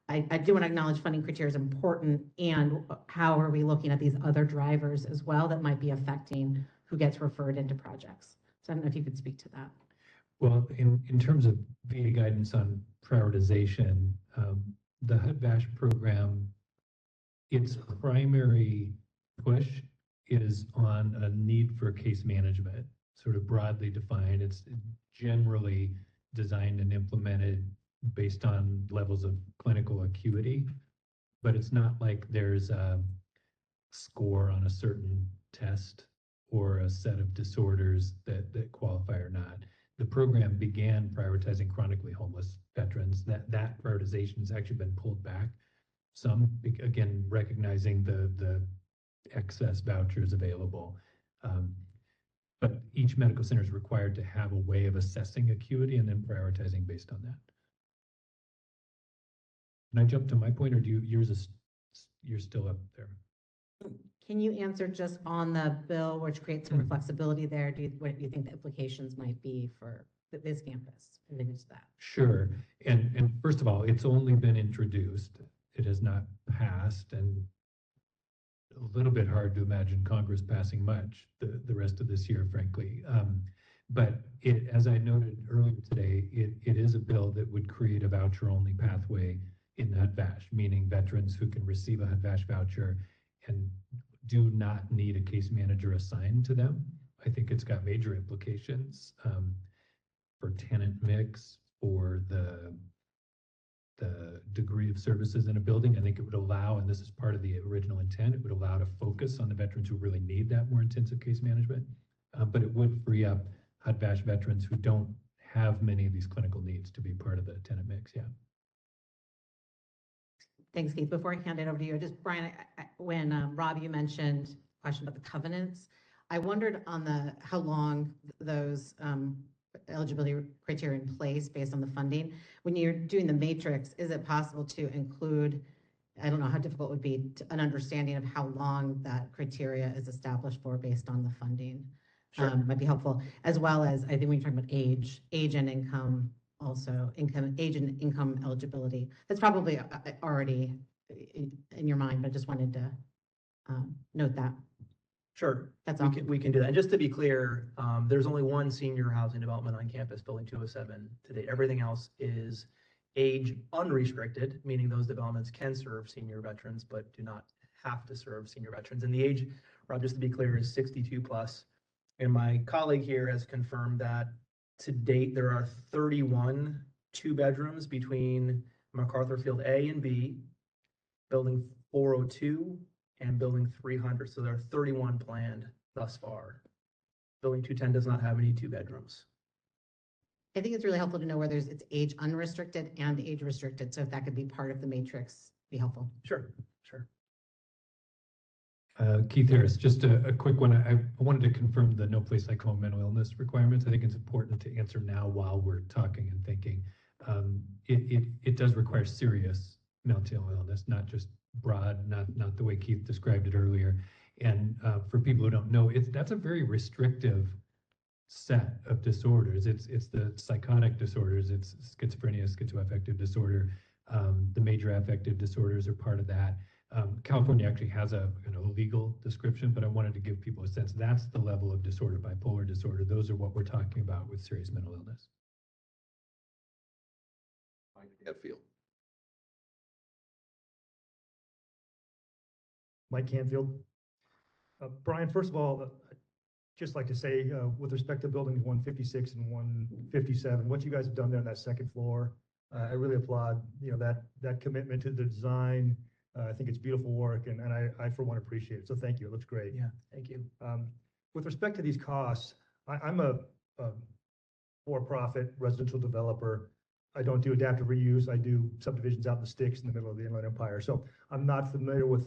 I do want to acknowledge funding criteria is important, and how are we looking at these other drivers as well that might be affecting who gets referred into projects. So I don't know if you could speak to that. Well, in terms of VA guidance on prioritization, the HUD-VASH program, its primary push is on a need for case management, sort of broadly defined. It's generally designed and implemented based on levels of clinical acuity, but it's not like there's a score on a certain test or a set of disorders that qualify or not. The program began prioritizing chronically homeless veterans. That prioritization has actually been pulled back some, again, recognizing the excess vouchers available. But each medical center is required to have a way of assessing acuity and then prioritizing based on that. Can I jump to my point, or yours is, you're still up there? Can you answer just on the bill, which creates some flexibility there? What do you think the implications might be for this campus and maybe to that? Sure. And first of all, it's only been introduced. It has not passed, and a little bit hard to imagine Congress passing much the rest of this year, frankly. But it, as I noted earlier today, it is a bill that would create a voucher-only pathway in the HUD-VASH, meaning veterans who can receive a HUD-VASH voucher and do not need a case manager assigned to them. I think it's got major implications for tenant mix, for the degree of services in a building. I think it would allow, and this is part of the original intent, it would allow to focus on the veterans who really need that more intensive case management. But it would free up HUD-VASH veterans who don't have many of these clinical needs to be part of the tenant mix, yeah. Thanks, Keith. Before I hand it over to you, just Brian, when Rob, you mentioned a question about the covenants, I wondered on how long those eligibility criteria in place based on the funding. When you're doing the matrix, is it possible to include, I don't know how difficult it would be, an understanding of how long that criteria is established for based on the funding? Sure. Might be helpful, as well as, I think when you're talking about age and income, also age and income eligibility. That's probably already in your mind, but I just wanted to note that. Sure. That's We all. can do that. And just to be clear, there's only one senior housing development on campus, Building 207 today. Everything else is age unrestricted, meaning those developments can serve senior veterans, but do not have to serve senior veterans. And the age, Rob, just to be clear, is 62 plus. And my colleague here has confirmed that to date, there are 31 two-bedrooms between MacArthur Field A and B, Building 402, and Building 300. So there are 31 planned thus far. Building 210 does not have any two-bedrooms. I think it's really helpful to know whether it's age unrestricted and age restricted. So if that could be part of the matrix, be helpful. Sure, sure. Keith Harris, just a quick one. I wanted to confirm the no place like home mental illness requirements. I think it's important to answer now while we're talking and thinking. It does require serious mental illness, not just broad, not the way Keith described it earlier. And for people who don't know, that's a very restrictive set of disorders. It's the psychotic disorders, it's schizophrenia, schizoaffective disorder. The major affective disorders are part of that. California actually has a legal description, but I wanted to give people a sense. That's the level of disorder, bipolar disorder. Those are what we're talking about with serious mental illness. Mike Hatfield. Mike Canfield. Brian, first of all, I'd just like to say, with respect to buildings 156 and 157, what you guys have done there on that second floor, I really applaud, that commitment to the design. I think it's beautiful work, and I for one appreciate it. So thank you. It looks great. Yeah, thank you. With respect to these costs, I'm a for-profit residential developer. I don't do adaptive reuse. I do subdivisions out in the sticks in the middle of the Inland Empire. So I'm not familiar with,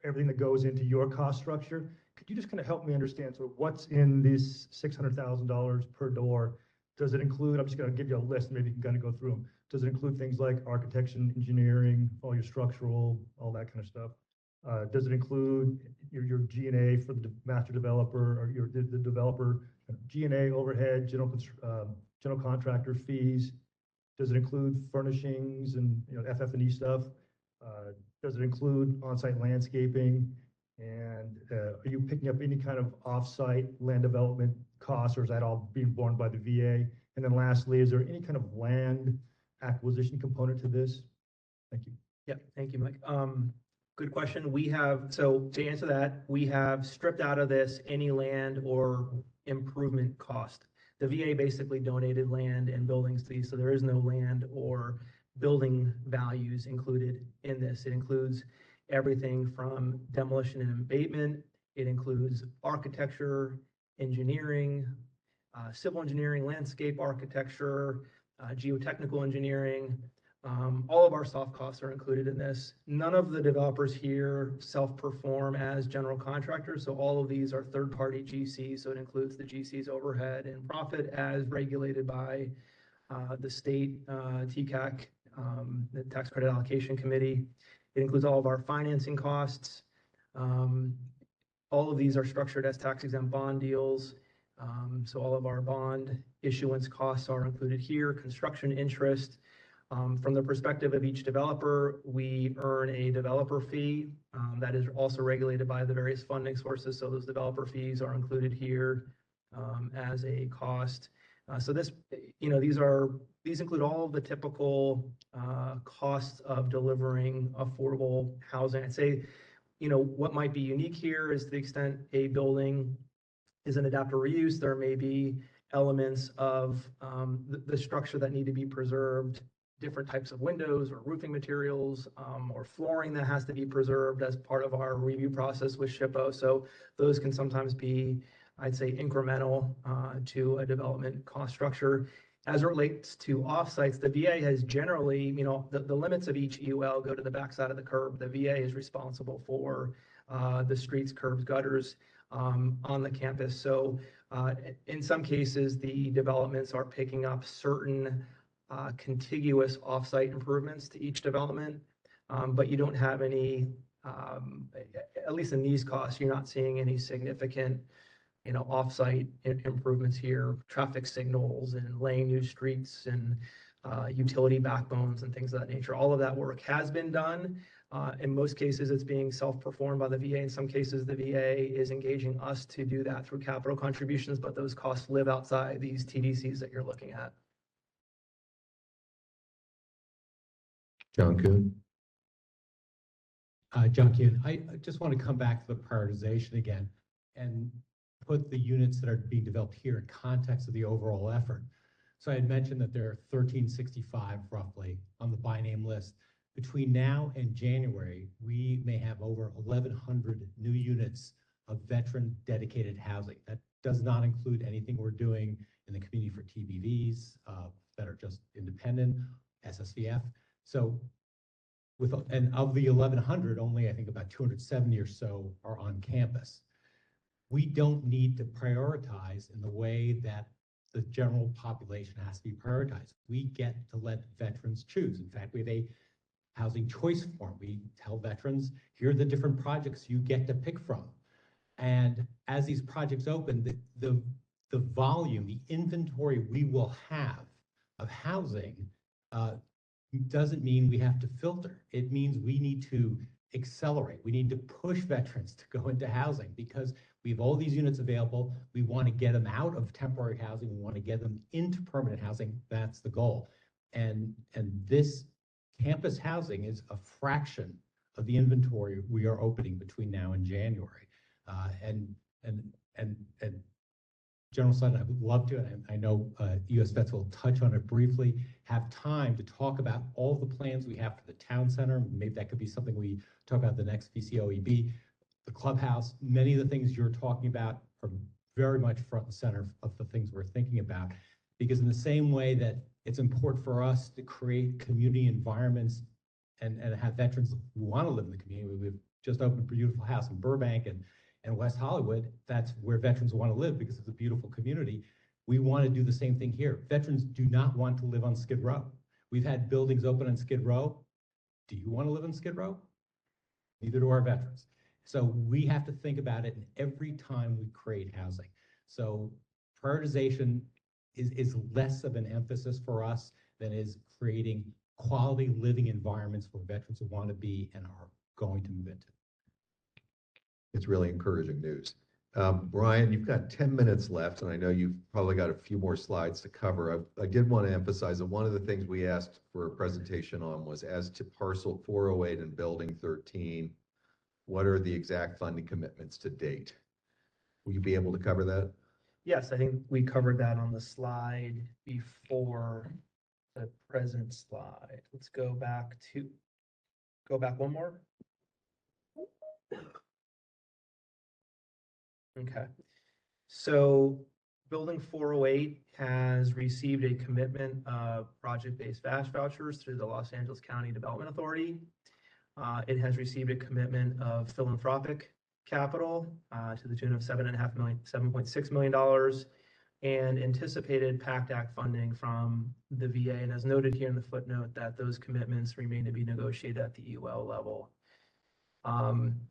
everything that goes into your cost structure. Could you just kind of help me understand sort of what's in this $600,000 per door? Does it include, I'm just going to give you a list, maybe you can kind of go through them. Does it include things like architecture, engineering, all your structural, all that kind of stuff? Does it include your G&A for the master developer or the developer, G&A overhead, general contractor fees? Does it include furnishings and FF&E stuff? Does it include on-site landscaping? And are you picking up any kind of off-site land development costs, or is that all being borne by the VA? And then lastly, is there any kind of land acquisition component to this? Thank you. Yep, thank you, Mike. Good question. So to answer that, we have stripped out of this any land or improvement cost. The VA basically donated land and buildings to these, so there is no land or building values included in this. It includes everything from demolition and abatement. It includes architecture, engineering, civil engineering, landscape architecture, geotechnical engineering, All of our soft costs are included in this. None of the developers here self-perform as general contractors, so all of these are third-party GCs, so it includes the GC's overhead and profit as regulated by the state TCAC, the Tax Credit Allocation Committee. It includes all of our financing costs. All of these are structured as tax-exempt bond deals. So all of our bond issuance costs are included here, construction interest. From the perspective of each developer, we earn a developer fee that is also regulated by the various funding sources. So those developer fees are included here as a cost. So this, these include all of the typical costs of delivering affordable housing. I'd say, what might be unique here is to the extent a building is an adaptive reuse, there may be elements of the structure that need to be preserved, different types of windows or roofing materials or flooring that has to be preserved as part of our review process with SHPO. So those can sometimes be, I'd say, incremental to a development cost structure. As it relates to offsites, the VA has generally, the limits of each EUL go to the backside of the curb. The VA is responsible for the streets, curbs, gutters on the campus. So in some cases, the developments are picking up certain contiguous offsite improvements to each development, but you don't have any, at least in these costs, you're not seeing any significant offsite improvements here, traffic signals and laying new streets and utility backbones and things of that nature. All of that work has been done. In most cases, it's being self-performed by the VA. In some cases, the VA is engaging us to do that through capital contributions, but those costs live outside these TDCs that you're looking at. John Kuhn? John Kuhn, I just want to come back to the prioritization again and put the units that are being developed here in context of the overall effort. So I had mentioned that there are 1,365 roughly on the by name list. Between now and January, we may have over 1,100 new units of veteran dedicated housing. That does not include anything we're doing in the community for TBVs that are just independent, SSVF. So and of the 1,100, only I think about 270 or so are on campus. We don't need to prioritize in the way that the general population has to be prioritized. We get to let veterans choose. In fact, we have a housing choice form. We tell veterans, here are the different projects you get to pick from. And as these projects open, the volume, the inventory we will have of housing doesn't mean we have to filter. It means we need to accelerate. We need to push veterans to go into housing because we have all these units available. We want to get them out of temporary housing. We want to get them into permanent housing. That's the goal. And this campus housing is a fraction of the inventory we are opening between now and January. And General Sutton, I would love to, and I know US Vets will touch on it briefly, have time to talk about all the plans we have for the town center. Maybe that could be something we talk about the next VCOEB, the clubhouse. Many of the things you're talking about are very much front and center of the things we're thinking about. Because in the same way that it's important for us to create community environments and have veterans who want to live in the community. We've just opened a beautiful house in Burbank and West Hollywood. That's where veterans want to live because it's a beautiful community. We want to do the same thing here. Veterans do not want to live on Skid Row. We've had buildings open on Skid Row. Do you want to live on Skid Row? Neither do our veterans. So we have to think about it every time we create housing. So prioritization is less of an emphasis for us than is creating quality living environments for veterans who want to be and are going to move into. It's really encouraging news. Brian, you've got 10 minutes left, and I know you've probably got a few more slides to cover. I did want to emphasize that one of the things we asked for a presentation on was as to parcel 408 and building 13, what are the exact funding commitments to date? Will you be able to cover that? Yes, I think we covered that on the slide before the present slide. Let's go back one more. Okay, so Building 408 has received a commitment of project-based VASH vouchers through the Los Angeles County Development Authority. It has received a commitment of philanthropic capital to the tune of $7.6 million, and anticipated PACT Act funding from the VA. And as noted here in the footnote, that those commitments remain to be negotiated at the UL level.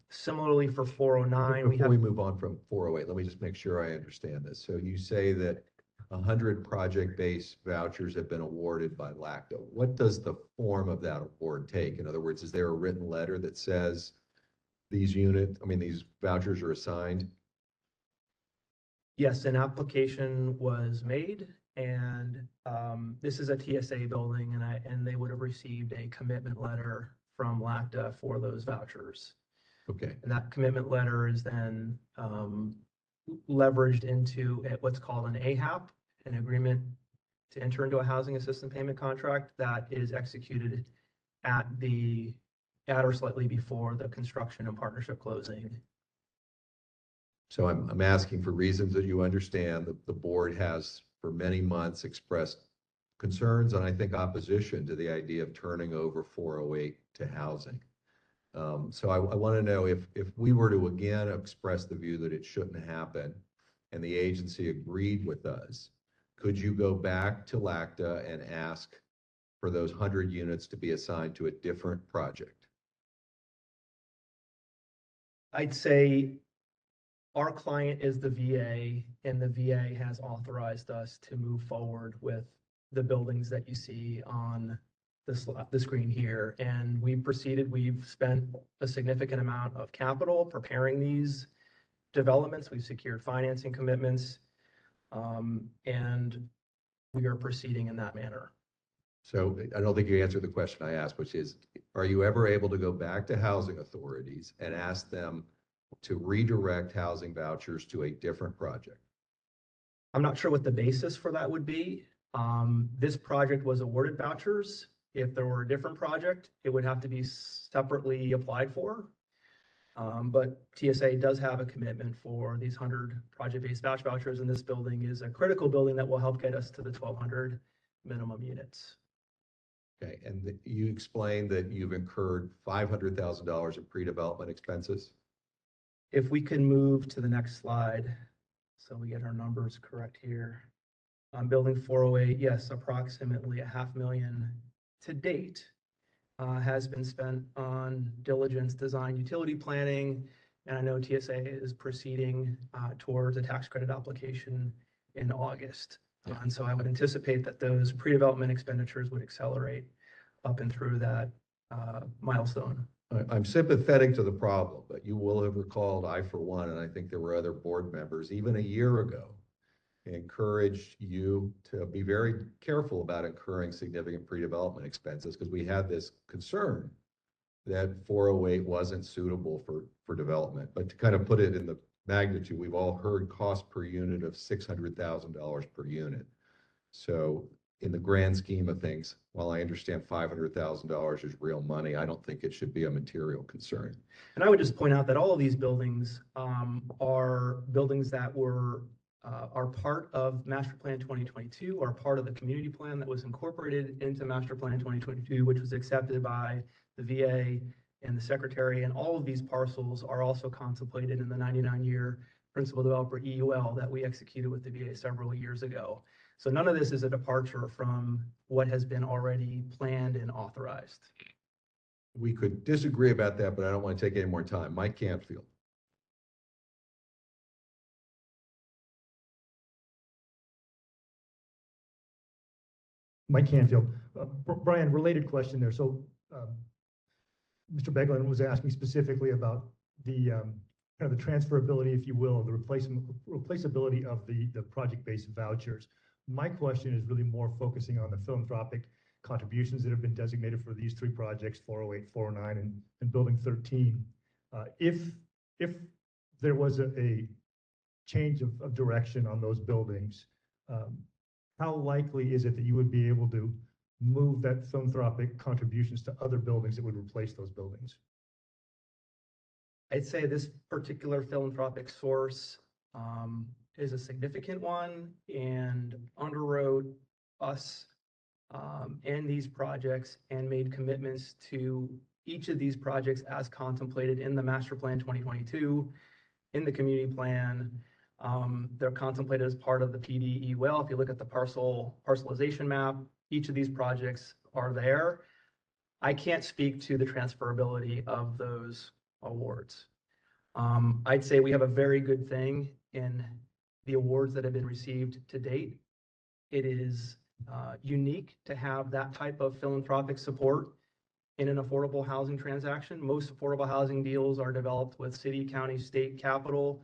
Similarly for 409, Before we move on from 408, let me just make sure I understand this. So you say that 100 project-based vouchers have been awarded by LACTA. What does the form of that award take? In other words, is there a written letter that says these vouchers are assigned? Yes, an application was made, and this is a TSA building, and they would have received a commitment letter from LACTA for those vouchers. Okay. And that commitment letter is then leveraged into what's called an AHAP, an agreement to enter into a housing assistance payment contract that is executed at or slightly before the construction and partnership closing. So I'm asking for reasons that you understand. The board has for many months expressed concerns and I think opposition to the idea of turning over 408 to housing. So I want to know if we were to again express the view that it shouldn't happen and the agency agreed with us, could you go back to LACTA and ask for those 100 units to be assigned to a different project? I'd say our client is the VA, and the VA has authorized us to move forward with the buildings that you see on the screen here. And we've proceeded, we've spent a significant amount of capital preparing these developments. We've secured financing commitments, and we are proceeding in that manner. So I don't think you answered the question I asked, which is, are you ever able to go back to housing authorities and ask them to redirect housing vouchers to a different project? I'm not sure what the basis for that would be. This project was awarded vouchers. If there were a different project, it would have to be separately applied for. But TSA does have a commitment for these 100 project-based VASH vouchers, and this building is a critical building that will help get us to the 1,200 minimum units. Okay, and you explained that you've incurred $500,000 of pre-development expenses? If we can move to the next slide, so we get our numbers correct here. On building 408, yes, approximately $500,000 to date has been spent on diligence, design, utility planning, and I know TSA is proceeding towards a tax credit application in August. Yeah. And so I would anticipate that those pre-development expenditures would accelerate up and through that milestone. I'm sympathetic to the problem, but you will have recalled, I for one, and I think there were other board members, even a year ago, encouraged you to be very careful about incurring significant pre-development expenses because we had this concern that 408 wasn't suitable for development. But to kind of put it in the magnitude, we've all heard cost per unit of $600,000 per unit. So in the grand scheme of things, while I understand $500,000 is real money, I don't think it should be a material concern. And I would just point out that all of these buildings are buildings that are part of Master Plan 2022, are part of the community plan that was incorporated into Master Plan 2022, which was accepted by the VA and the Secretary. And all of these parcels are also contemplated in the 99-year Principal Developer EUL that we executed with the VA several years ago. So none of this is a departure from what has been already planned and authorized. We could disagree about that, but I don't want to take any more time. Mike Campfield. Mike Canfield. Brian, related question there. So Mr. Beglin was asking specifically about the kind of the transferability, if you will, the replaceability of the project-based vouchers. My question is really more focusing on the philanthropic contributions that have been designated for these three projects, 408, 409, and Building 13. If there was a change of direction on those buildings, how likely is it that you would be able to move that philanthropic contributions to other buildings that would replace those buildings? I'd say this particular philanthropic source is a significant one and underwrote us and these projects and made commitments to each of these projects as contemplated in the master plan 2022, in the community plan. They're contemplated as part of the PDE well. If you look at the parcelization map, each of these projects are there. I can't speak to the transferability of those awards. I'd say we have a very good thing in the awards that have been received to date. It is unique to have that type of philanthropic support in an affordable housing transaction. Most affordable housing deals are developed with city, county, state capital,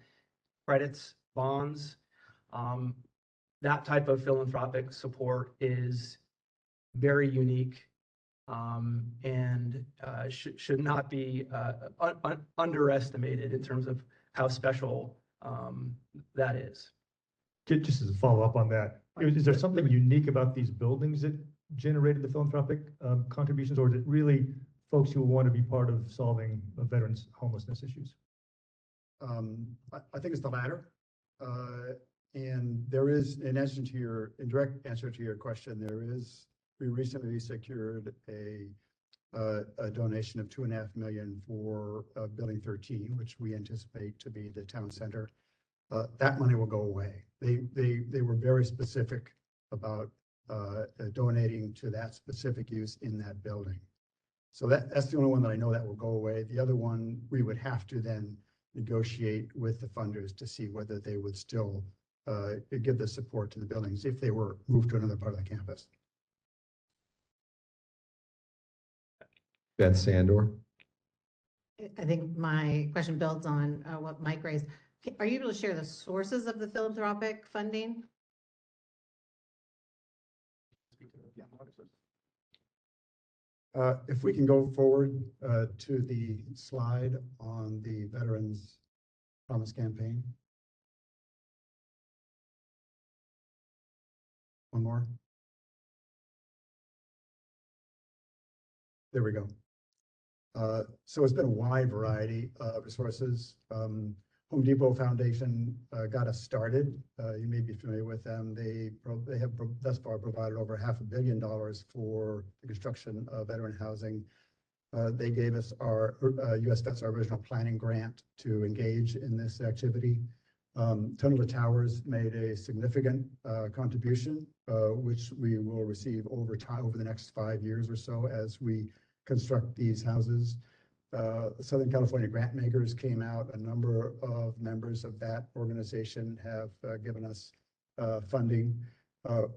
credits, bonds. That type of philanthropic support is very unique and should not be underestimated in terms of how special that is. Just as a follow-up on that, is there something unique about these buildings that generated the philanthropic contributions, or is it really folks who want to be part of solving veterans' homelessness issues? I think it's the latter. And there is, in direct answer to your question, we recently secured a donation of $2.5 million for Building 13, which we anticipate to be the town center. That money will go away. They were very specific about donating to that specific use in that building. So that's the only one that I know that will go away. The other one, we would have to then negotiate with the funders to see whether they would still give the support to the buildings if they were moved to another part of the campus. Beth Sandor? I think my question builds on what Mike raised. Are you able to share the sources of the philanthropic funding? If we can go forward to the slide on the Veterans Promise Campaign. One more. There we go. So it's been a wide variety of resources. Home Depot Foundation got us started. You may be familiar with them. They have thus far provided over $500 million for the construction of veteran housing. They gave us our US Vets, our original planning grant to engage in this activity. Tunnel to Towers made a significant contribution, which we will receive over the next 5 years or so as we construct these houses. Southern California Grant Makers came out. A number of members of that organization have given us funding.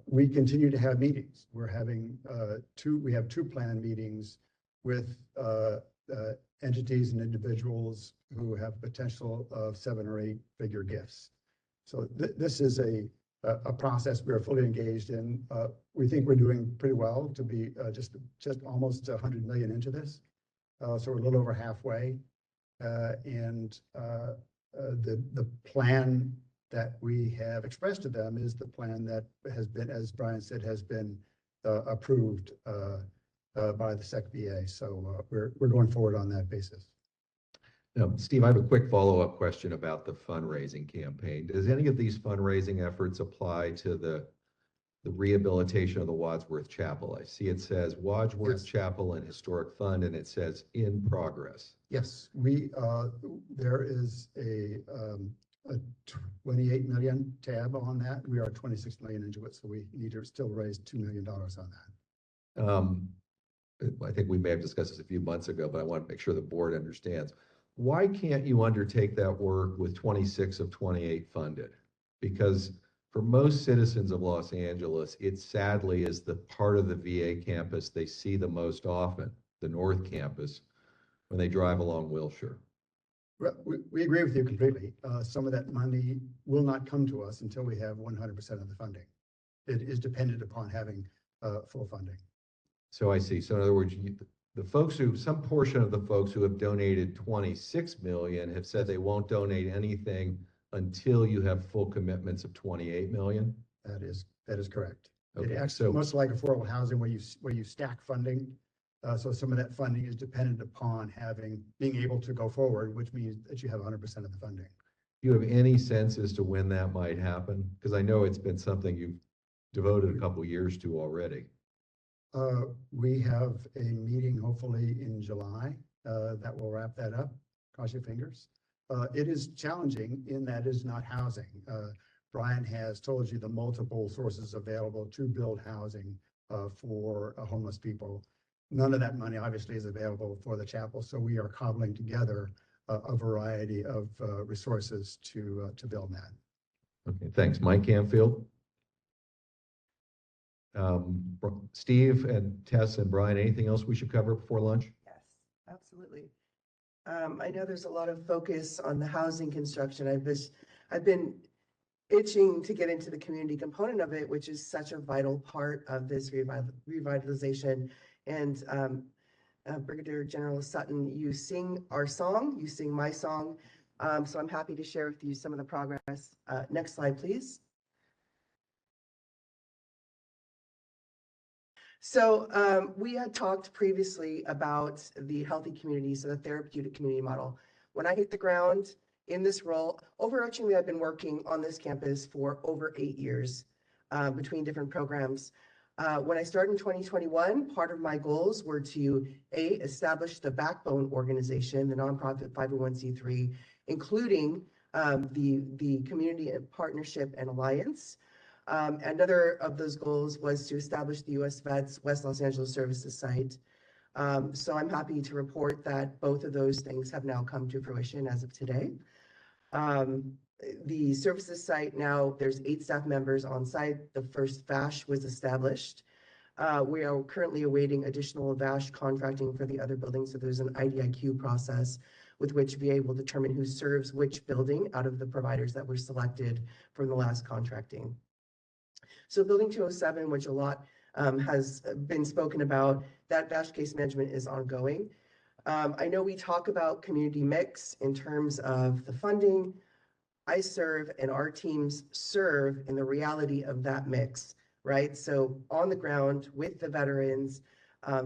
We continue to have meetings. We have two planned meetings with entities and individuals who have potential of 7 or 8 figure gifts. So this is a process we are fully engaged in. We think we're doing pretty well to be just almost 100 million into this. So we're a little over halfway. And the plan that we have expressed to them is the plan that has been, as Brian said, has been approved by the SECBA. So we're going forward on that basis. Now, Steve, I have a quick follow-up question about the fundraising campaign. Does any of these fundraising efforts apply to the rehabilitation of the Wadsworth Chapel? I see it says Wadsworth Yes. Chapel and Historic Fund, and it says in progress. Yes, there is a 28 million tab on that. We are 26 million into it, so we need to still raise $2 million on that. I think we may have discussed this a few months ago, but I want to make sure the board understands. Why can't you undertake that work with 26 of 28 funded? Because for most citizens of Los Angeles, it sadly is the part of the VA campus they see the most often, the North Campus, when they drive along Wilshire. We agree with you completely. Some of that money will not come to us until we have 100% of the funding. It is dependent upon having full funding. So I see. So in other words, some portion of the folks who have donated 26 million have said they won't donate anything until you have full commitments of 28 million? That is correct. Okay, It acts much like affordable housing where you stack funding. So some of that funding is dependent upon being able to go forward, which means that you have 100% of the funding. Do you have any sense as to when that might happen? Because I know it's been something you've devoted a couple of years to already. We have a meeting hopefully in July that will wrap that up. Cross your fingers. It is challenging in that it is not housing. Brian has told you the multiple sources available to build housing for homeless people. None of that money obviously is available for the chapel, so we are cobbling together a variety of resources to build that. Okay, thanks. Mike Canfield. Steve and Tess and Brian, anything else we should cover before lunch? Yes, absolutely. I know there's a lot of focus on the housing construction. I've been itching to get into the community component of it, which is such a vital part of this revitalization. And Brigadier General Sutton, you sing our song, you sing my song. So I'm happy to share with you some of the progress. Next slide, please. So we had talked previously about the healthy community, so the therapeutic community model. When I hit the ground in this role, overarchingly, I've been working on this campus for over 8 years between different programs. When I started in 2021, part of my goals were to establish the backbone organization, the nonprofit 501c3, including the Community Partnership and Alliance. Another of those goals was to establish the U.S. Vets West Los Angeles Services site. So I'm happy to report that both of those things have now come to fruition as of today. The services site now, there's 8 staff members on site. The first VASH was established. We are currently awaiting additional VASH contracting for the other buildings. So there's an IDIQ process with which VA will determine who serves which building out of the providers that were selected from the last contracting. So building 207, which a lot has been spoken about, that VASH case management is ongoing. I know we talk about community mix in terms of the funding. I serve and our teams serve in the reality of that mix, right? So on the ground with the veterans,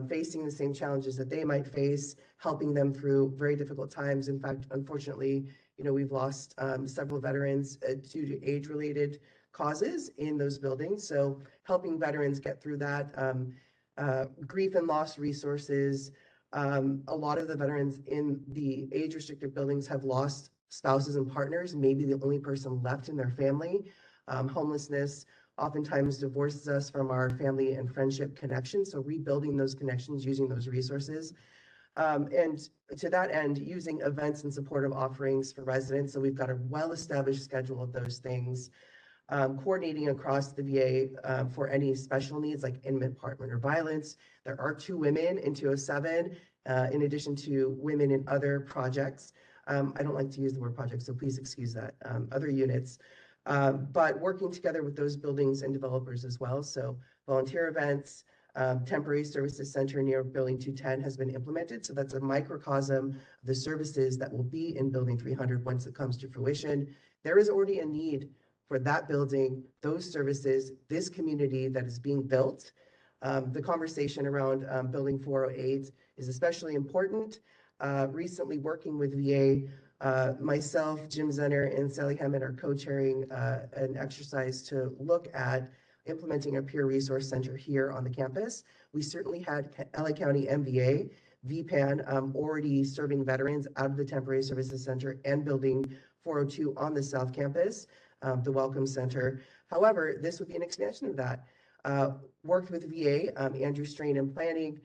facing the same challenges that they might face, helping them through very difficult times. In fact, unfortunately, we've lost several veterans due to age-related causes in those buildings. So helping veterans get through that, grief and loss resources. A lot of the veterans in the age-restricted buildings have lost spouses and partners, maybe the only person left in their family. Homelessness oftentimes divorces us from our family and friendship connections. So rebuilding those connections using those resources. And to that end, using events and supportive offerings for residents. So we've got a well-established schedule of those things. Coordinating across the VA for any special needs like intimate partner violence. There are 2 women in 207, in addition to women in other projects. I don't like to use the word project, so please excuse that, other units. But working together with those buildings and developers as well. So volunteer events, temporary services center near building 210 has been implemented. So that's a microcosm of the services that will be in building 300 once it comes to fruition. There is already a need for that building, those services, this community that is being built. The conversation around building 408 is especially important. Recently working with VA, myself, Jim Zenner, and Sally Hammond are co-chairing an exercise to look at implementing a peer resource center here on the campus. We certainly had LA County MVA, VPAN, already serving veterans out of the Temporary Services Center and building 402 on the South Campus, the Welcome Center. However, this would be an expansion of that. Worked with VA, Andrew Strain in planning,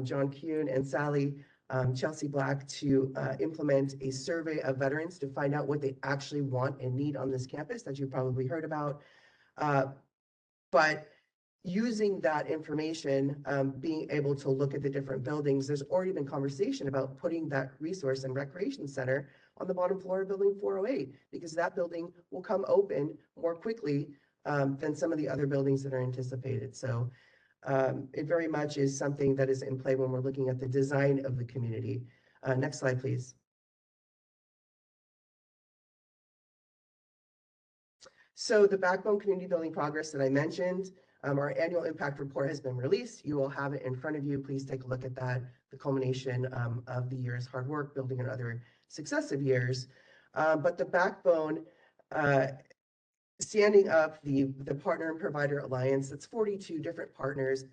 John Kuhn and Sally, Chelsea Black to implement a survey of veterans to find out what they actually want and need on this campus that you probably heard about. But using that information, being able to look at the different buildings, there's already been conversation about putting that resource and recreation center on the bottom floor of building 408, because that building will come open more quickly than some of the other buildings that are anticipated. So it very much is something that is in play when we're looking at the design of the community. Next slide, please. So the backbone community building progress that I mentioned, our annual impact report has been released. You will have it in front of you. Please take a look at that, the culmination of the year's hard work, building on other successive years. But the backbone, standing up the Partner and Provider Alliance, that's 42 different partners,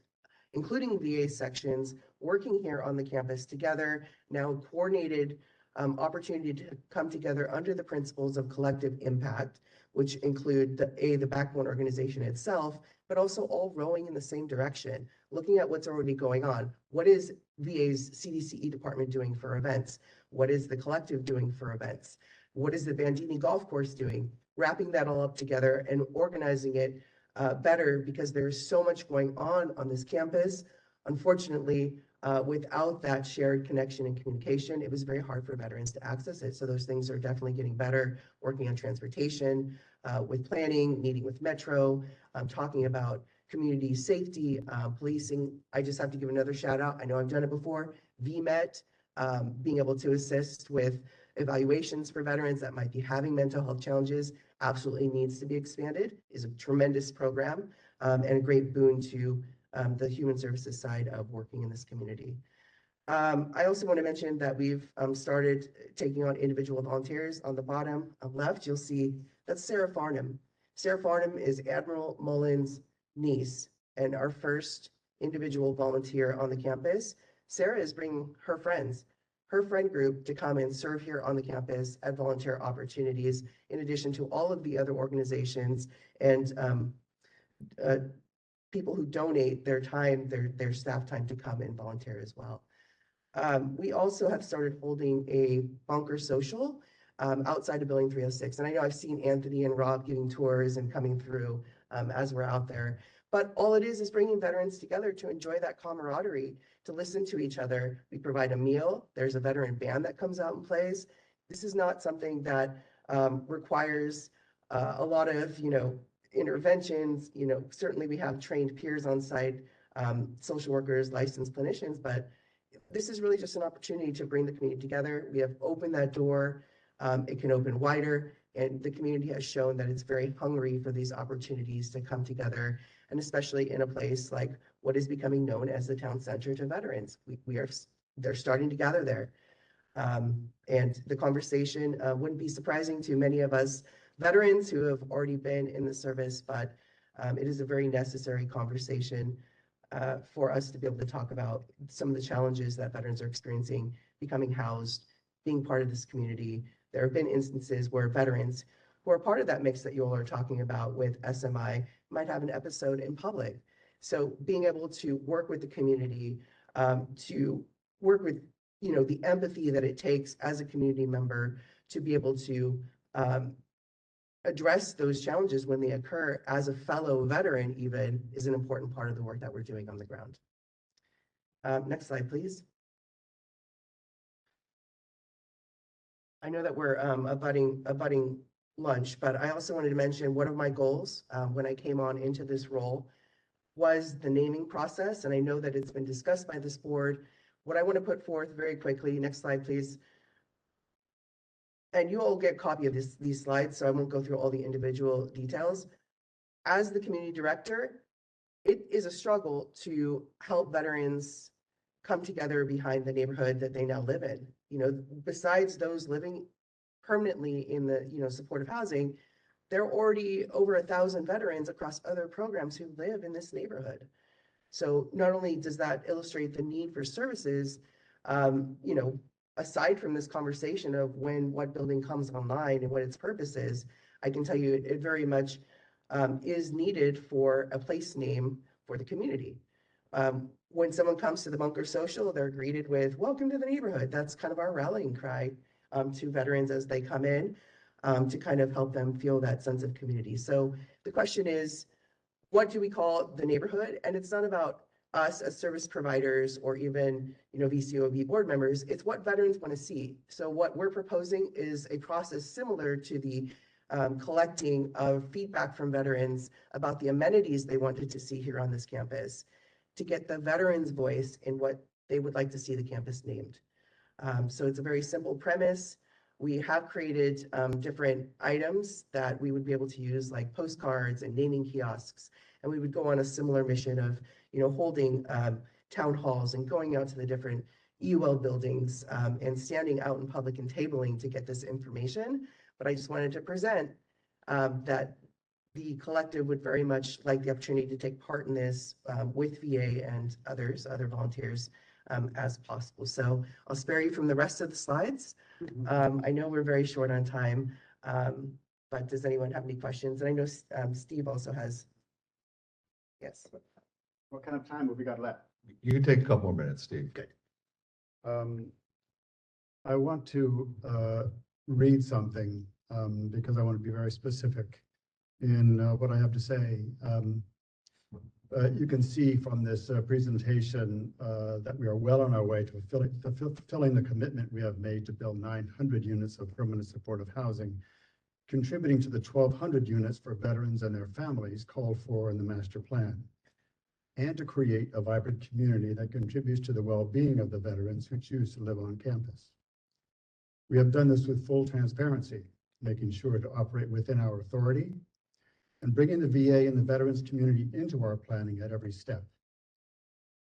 including VA sections, working here on the campus together, now coordinated opportunity to come together under the principles of collective impact, which include the backbone organization itself, but also all rowing in the same direction, looking at what's already going on. What is VA's CDCE department doing for events? What is the collective doing for events? What is the Bandini Golf Course doing? Wrapping that all up together and organizing it better, because there's so much going on this campus. Unfortunately, without that shared connection and communication, it was very hard for veterans to access it. So those things are definitely getting better, working on transportation, with planning, meeting with Metro, talking about community safety, policing. I just have to give another shout out. I know I've done it before. VMet, being able to assist with evaluations for veterans that might be having mental health challenges, absolutely needs to be expanded, is a tremendous program, and a great boon to the human services side of working in this community. I also want to mention that we've started taking on individual volunteers. On the bottom left, you'll see that's Sarah Farnham. Sarah Farnham is Admiral Mullen's niece and our first individual volunteer on the campus. Sarah is bringing her friends, her friend group, to come and serve here on the campus at volunteer opportunities, in addition to all of the other organizations and people who donate their time, their staff time to come and volunteer as well. We also have started holding a bunker social outside of Building 306. And I know I've seen Anthony and Rob giving tours and coming through as we're out there. But all it is bringing veterans together to enjoy that camaraderie, to listen to each other. We provide a meal. There's a veteran band that comes out and plays. This is not something that requires a lot of, interventions. Certainly we have trained peers on site, social workers, licensed clinicians, but this is really just an opportunity to bring the community together. We have opened that door. It can open wider, and the community has shown that it's very hungry for these opportunities to come together, and especially in a place like what is becoming known as the town center to veterans. They're starting to gather there. And the conversation wouldn't be surprising to many of us veterans who have already been in the service, but it is a very necessary conversation for us to be able to talk about some of the challenges that veterans are experiencing, becoming housed, being part of this community. There have been instances where veterans who are part of that mix that you all are talking about with SMI might have an episode in public. So being able to work with the community, to work with, the empathy that it takes as a community member to be able to address those challenges when they occur as a fellow veteran even, is an important part of the work that we're doing on the ground. Next slide, please. I know that we're abutting lunch, but I also wanted to mention one of my goals when I came on into this role was the naming process. And I know that it's been discussed by this board. What I want to put forth very quickly, next slide, please. And you all get a copy of these slides, so I won't go through all the individual details. As the community director, it is a struggle to help veterans come together behind the neighborhood that they now live in. Besides those living permanently in the, supportive housing, there are already over 1,000 veterans across other programs who live in this neighborhood. So not only does that illustrate the need for services, aside from this conversation of what building comes online and what its purpose is, I can tell you it very much is needed for a place name for the community. When someone comes to the Bunker Social, they're greeted with "Welcome to the neighborhood." That's kind of our rallying cry to veterans as they come in, to kind of help them feel that sense of community. So the question is, what do we call the neighborhood? And it's not about us as service providers or even, VCOEB board members. It's what veterans want to see. So what we're proposing is a process similar to the collecting of feedback from veterans about the amenities they wanted to see here on this campus, to get the veterans' voice in what they would like to see the campus named. So it's a very simple premise. We have created different items that we would be able to use, like postcards and naming kiosks. And we would go on a similar mission of, holding town halls and going out to the different EUL buildings, and standing out in public and tabling to get this information. But I just wanted to present that the collective would very much like the opportunity to take part in this with VA and other volunteers as possible. So I'll spare you from the rest of the slides. I know we're very short on time, but does anyone have any questions? And I know Steve also has. Yes. What kind of time have we got left? You can take a couple more minutes, Steve. Okay. I want to read something because I want to be very specific in what I have to say. You can see from this presentation that we are well on our way to fulfilling the commitment we have made to build 900 units of permanent supportive housing, contributing to the 1,200 units for veterans and their families called for in the master plan, and to create a vibrant community that contributes to the well-being of the veterans who choose to live on campus. We have done this with full transparency, making sure to operate within our authority and bringing the VA and the veterans community into our planning at every step.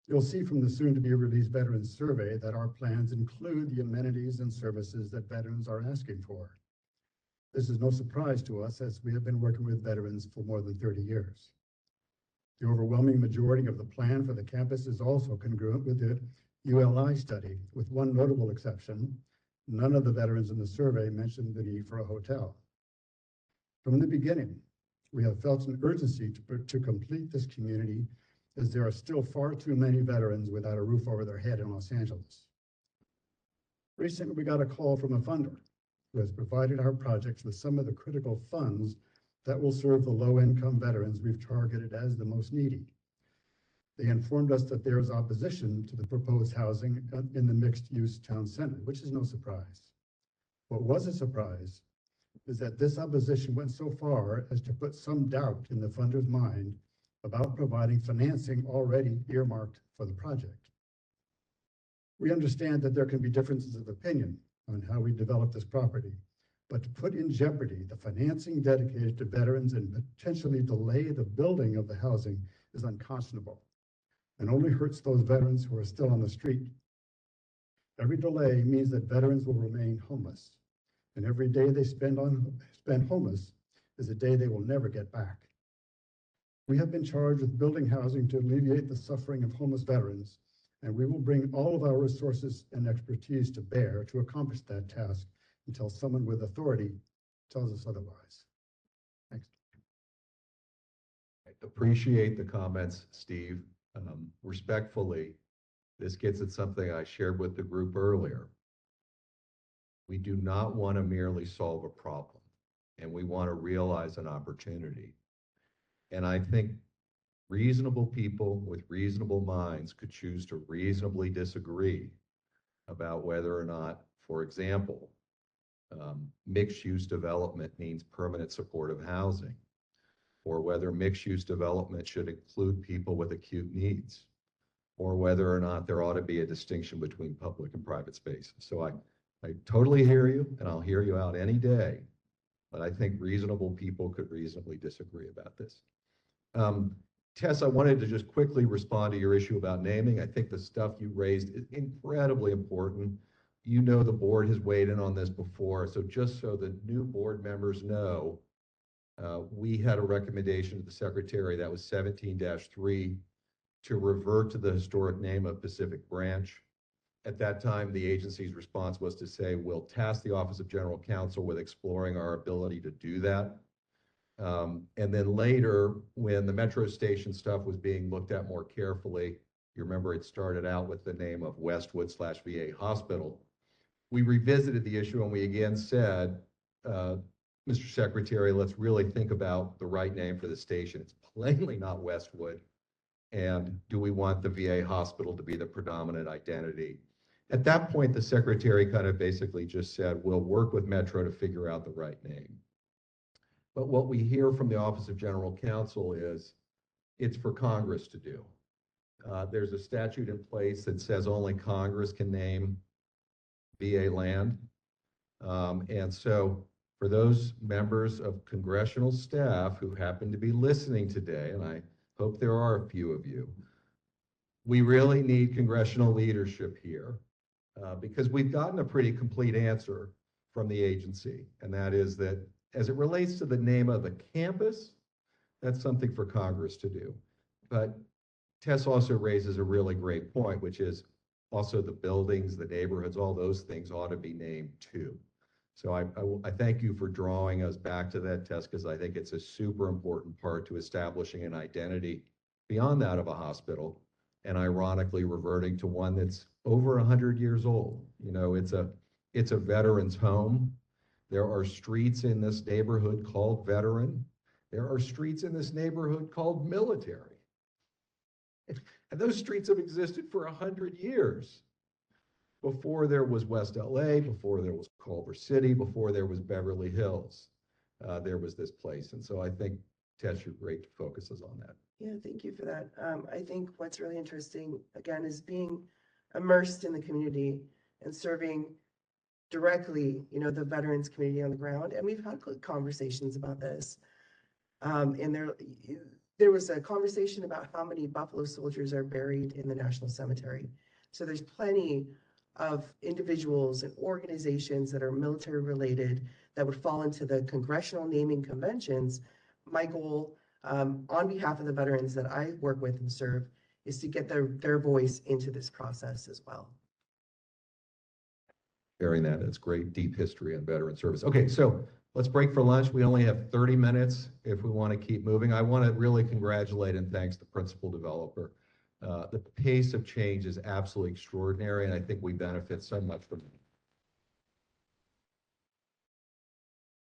You'll see from the soon-to-be-released Veterans Survey that our plans include the amenities and services that veterans are asking for. This is no surprise to us, as we have been working with veterans for more than 30 years. The overwhelming majority of the plan for the campus is also congruent with the ULI study, with one notable exception. None of the veterans in the survey mentioned the need for a hotel. From the beginning, we have felt an urgency to complete this community, as there are still far too many veterans without a roof over their head in Los Angeles. Recently, we got a call from a funder who has provided our projects with some of the critical funds that will serve the low-income veterans we've targeted as the most needy. They informed us that there is opposition to the proposed housing in the mixed-use town center, which is no surprise. What was a surprise is that this opposition went so far as to put some doubt in the funder's mind about providing financing already earmarked for the project. We understand that there can be differences of opinion on how we develop this property, but to put in jeopardy the financing dedicated to veterans and potentially delay the building of the housing is unconscionable and only hurts those veterans who are still on the street. Every delay means that veterans will remain homeless, and every day they spend homeless is a day they will never get back. We have been charged with building housing to alleviate the suffering of homeless veterans, and we will bring all of our resources and expertise to bear to accomplish that task until someone with authority tells us otherwise. Thanks. I appreciate the comments, Steve. Respectfully, this gets at something I shared with the group earlier. We do not want to merely solve a problem, and we want to realize an opportunity. And I think reasonable people with reasonable minds could choose to reasonably disagree about whether or not, for example, mixed-use development means permanent supportive housing, or whether mixed-use development should include people with acute needs, or whether or not there ought to be a distinction between public and private spaces. So I totally hear you, and I'll hear you out any day, but I think reasonable people could reasonably disagree about this. Tess, I wanted to just quickly respond to your issue about naming. I think the stuff you raised is incredibly important. You know the board has weighed in on this before, so just so the new board members know, we had a recommendation to the secretary that was 17-3 to revert to the historic name of Pacific Branch. At that time, the agency's response was to say, we'll task the Office of General Counsel with exploring our ability to do that. And then later, when the metro station stuff was being looked at more carefully, you remember it started out with the name of Westwood/VA Hospital. We revisited the issue and we again said, Mr. Secretary, let's really think about the right name for the station. It's plainly not Westwood. And do we want the VA hospital to be the predominant identity? At that point, the secretary kind of basically just said, we'll work with Metro to figure out the right name. But what we hear from the Office of General Counsel is it's for Congress to do. There's a statute in place that says only Congress can name VA land. And so for those members of congressional staff who happen to be listening today, and I hope there are a few of you, we really need congressional leadership here. because we've gotten a pretty complete answer from the agency, and that is that as it relates to the name of the campus, that's something for Congress to do. But Tess also raises a really great point, which is also the buildings, the neighborhoods, all those things ought to be named too. So I thank you for drawing us back to that, Tess, because I think it's a super important part to establishing an identity beyond that of a hospital, and ironically reverting to one that's over 100 years old. You know, it's a veteran's home. There are streets in this neighborhood called Veteran. There are streets in this neighborhood called Military. And those streets have existed for 100 years. Before there was West LA, before there was Culver City, before there was Beverly Hills, there was this place. And so I think, Tess, you're great to focus us on that. Yeah, thank you for that. I think what's really interesting, again, is being immersed in the community and serving directly, you know, the veterans community on the ground. And we've had good conversations about this. And there was a conversation about how many Buffalo soldiers are buried in the National Cemetery. So there's plenty of individuals and organizations that are military related that would fall into the congressional naming conventions. My goal, on behalf of the veterans that I work with and serve, is to get their voice into this process as well. Sharing that, it's great, deep history on veteran service. Okay, so let's break for lunch. We only have 30 minutes if we want to keep moving. I want to really congratulate and thanks the principal developer. The pace of change is absolutely extraordinary, and I think we benefit so much from it.